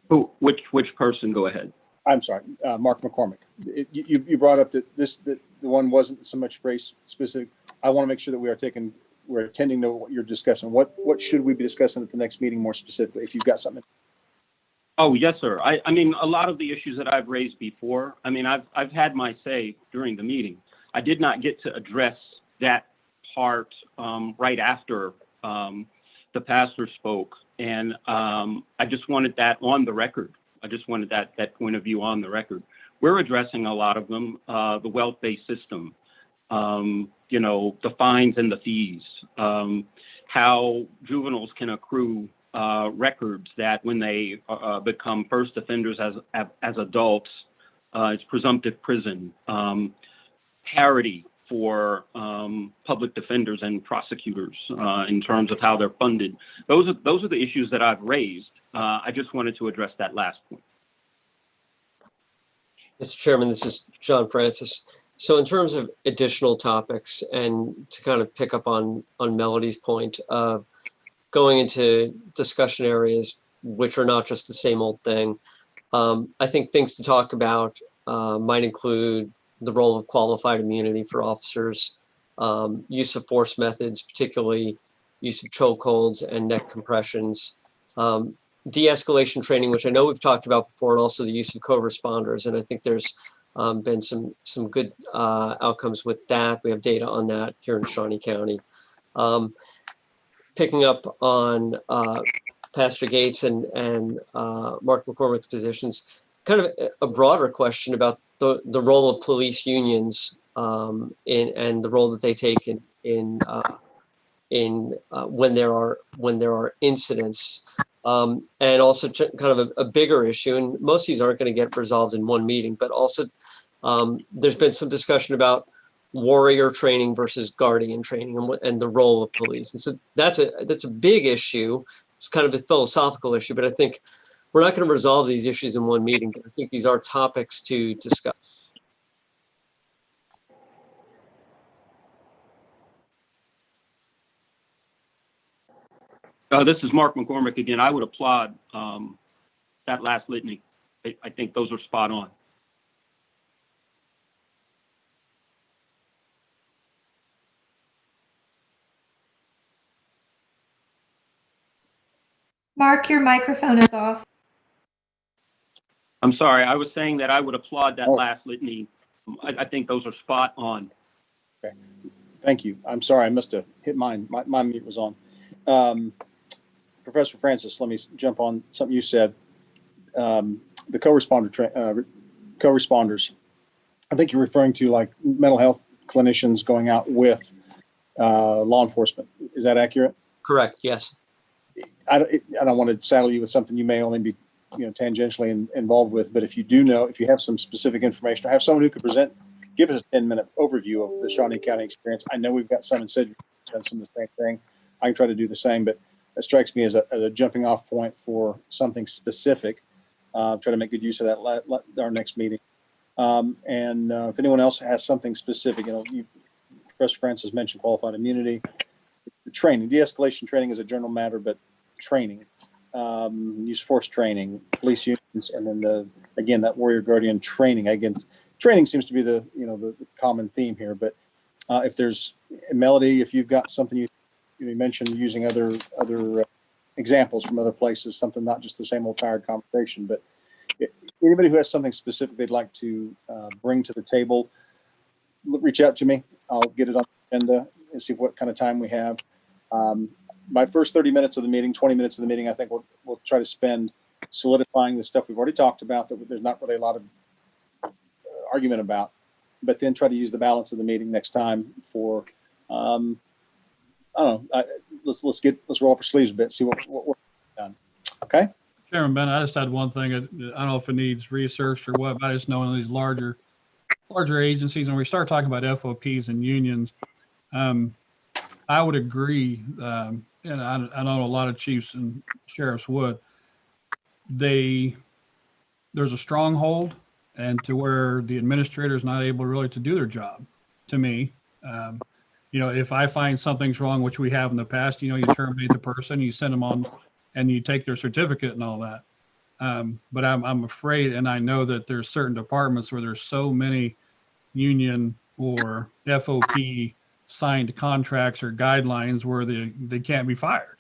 Who? Which person? Go ahead. I'm sorry, Mark McCormick. You brought up that the one wasn't so much race specific. I want to make sure that we're attending to what you're discussing. What should we be discussing at the next meeting more specifically? If you've got something. Oh, yes, sir. I mean, a lot of the issues that I've raised before, I mean, I've had my say during the meeting. I did not get to address that part right after the pastor spoke. And I just wanted that on the record. I just wanted that point of view on the record. We're addressing a lot of them, the wealth-based system, you know, the fines and the fees, how juveniles can accrue records that when they become first offenders as adults, it's presumptive prison, parity for public defenders and prosecutors in terms of how they're funded. Those are the issues that I've raised. I just wanted to address that last point. Mr. Chairman, this is John Francis. So in terms of additional topics, and to kind of pick up on Melody's point of going into discussion areas which are not just the same old thing, I think things to talk about might include the role of qualified immunity for officers, use of force methods, particularly use of chokeholds and neck compressions, de-escalation training, which I know we've talked about before, and also the use of co-responders. And I think there's been some good outcomes with that. We have data on that here in Shawnee County. Picking up on Pastor Gates and Mark McCormick's positions, kind of a broader question about the role of police unions and the role that they take in when there are incidents. And also kind of a bigger issue, and most of these aren't going to get resolved in one meeting, but also there's been some discussion about warrior training versus guardian training and the role of police. And so that's a big issue. It's kind of a philosophical issue, but I think we're not going to resolve these issues in one meeting, but I think these are topics to discuss. This is Mark McCormick again. I would applaud that last litany. I think those are spot on. Mark, your microphone is off. I'm sorry. I was saying that I would applaud that last litany. I think those are spot on. Okay. Thank you. I'm sorry. I must have hit mine. My mute was on. Professor Francis, let me jump on something you said. The co-responders. I think you're referring to like mental health clinicians going out with law enforcement. Is that accurate? Correct. Yes. I don't want to saddle you with something you may only be, tangentially involved with, but if you do know, if you have some specific information, or have someone who could give us a 10-minute overview of the Shawnee County experience. I know we've got some in Sedgwick done some of the same thing. I can try to do the same, but it strikes me as a jumping off point for something specific. Try to make good use of that our next meeting. And if anyone else has something specific, Professor Francis mentioned qualified immunity, the training, de-escalation training is a general matter, but training, use of force training, police unions, and then again, that warrior guardian training. Again, training seems to be the common theme here, but if there's Melody, if you've got something you mentioned using other examples from other places, something not just the same old tired conversation, but anybody who has something specific they'd like to bring to the table, reach out to me. I'll get it on the agenda and see what kind of time we have. My first 30 minutes of the meeting, 20 minutes of the meeting, I think we'll try to spend solidifying the stuff we've already talked about that there's not really a lot of argument about, but then try to use the balance of the meeting next time for, I don't know, let's roll up our sleeves a bit, see what we're done. Okay. Chairman Ben, I just had one thing. I don't know if it needs research or what, but I just know in these larger agencies, and we start talking about FOPs and unions, I would agree, and I know a lot of chiefs and sheriffs would. There's a stronghold, and to where the administrator is not able really to do their job. To me, if I find something's wrong, which we have in the past, you terminate the person, you send them on, and you take their certificate and all that. But I'm afraid, and I know that there's certain departments where there's so many union or FOP signed contracts or guidelines where they can't be fired,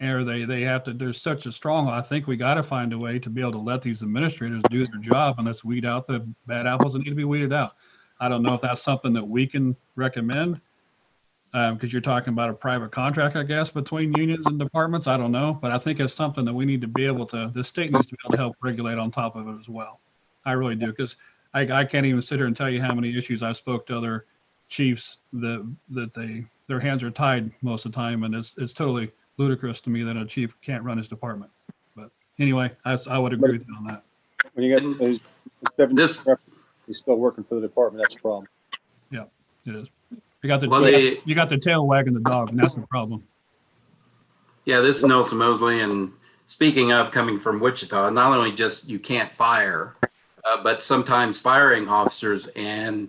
or they have to. There's such a strong. I think we got to find a way to be able to let these administrators do their job, and let's weed out the bad apples that need to be weeded out. I don't know if that's something that we can recommend, because you're talking about a private contract, I guess, between unions and departments. I don't know, but I think it's something that we need to be able to. The state needs to be able to help regulate on top of it as well. I really do, because I can't even sit here and tell you how many issues I spoke to other chiefs that their hands are tied most of the time, and it's totally ludicrous to me that a chief can't run his department. But anyway, I would agree with you on that. When you get those, he's still working for the department. That's a problem. Yeah, it is. You got the Well, you got the tail wagging the dog, and that's the problem. Yeah, this is Nelson Mosley, and speaking of coming from Wichita, not only just you can't fire, but sometimes firing officers and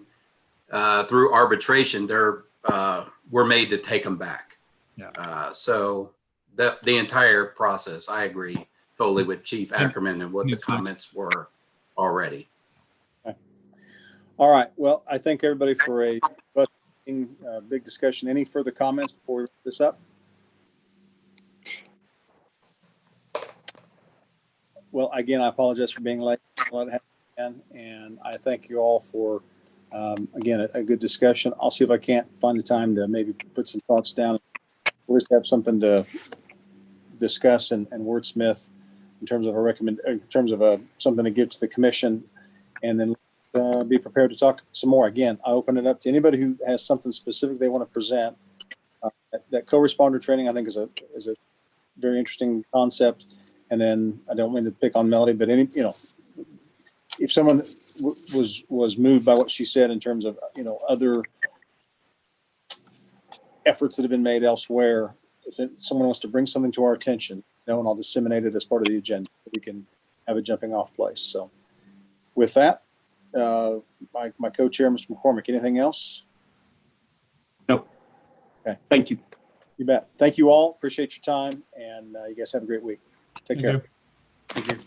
through arbitration, we're made to take them back. Yeah. So the entire process, I agree totally with Chief Ackerman and what the comments were already. Okay. All right. Well, I thank everybody for a big discussion. Any further comments before we wrap this up? Well, again, I apologize for being late, and I thank you all for, again, a good discussion. I'll see if I can't find the time to maybe put some thoughts down, at least have something to discuss and wordsmith in terms of something to give to the commission, and then be prepared to talk some more. Again, I open it up to anybody who has something specific they want to present. That co-responder training, I think, is a very interesting concept. And then I don't mean to pick on Melody, but if someone was moved by what she said in terms of, other efforts that have been made elsewhere, if someone wants to bring something to our attention, and I'll disseminate it as part of the agenda, we can have a jumping off place. So with that, my co-chair, Mr. McCormick, anything else? No. Okay. Thank you. You bet. Thank you all. Appreciate your time. And you guys have a great week. Take care. Thank you.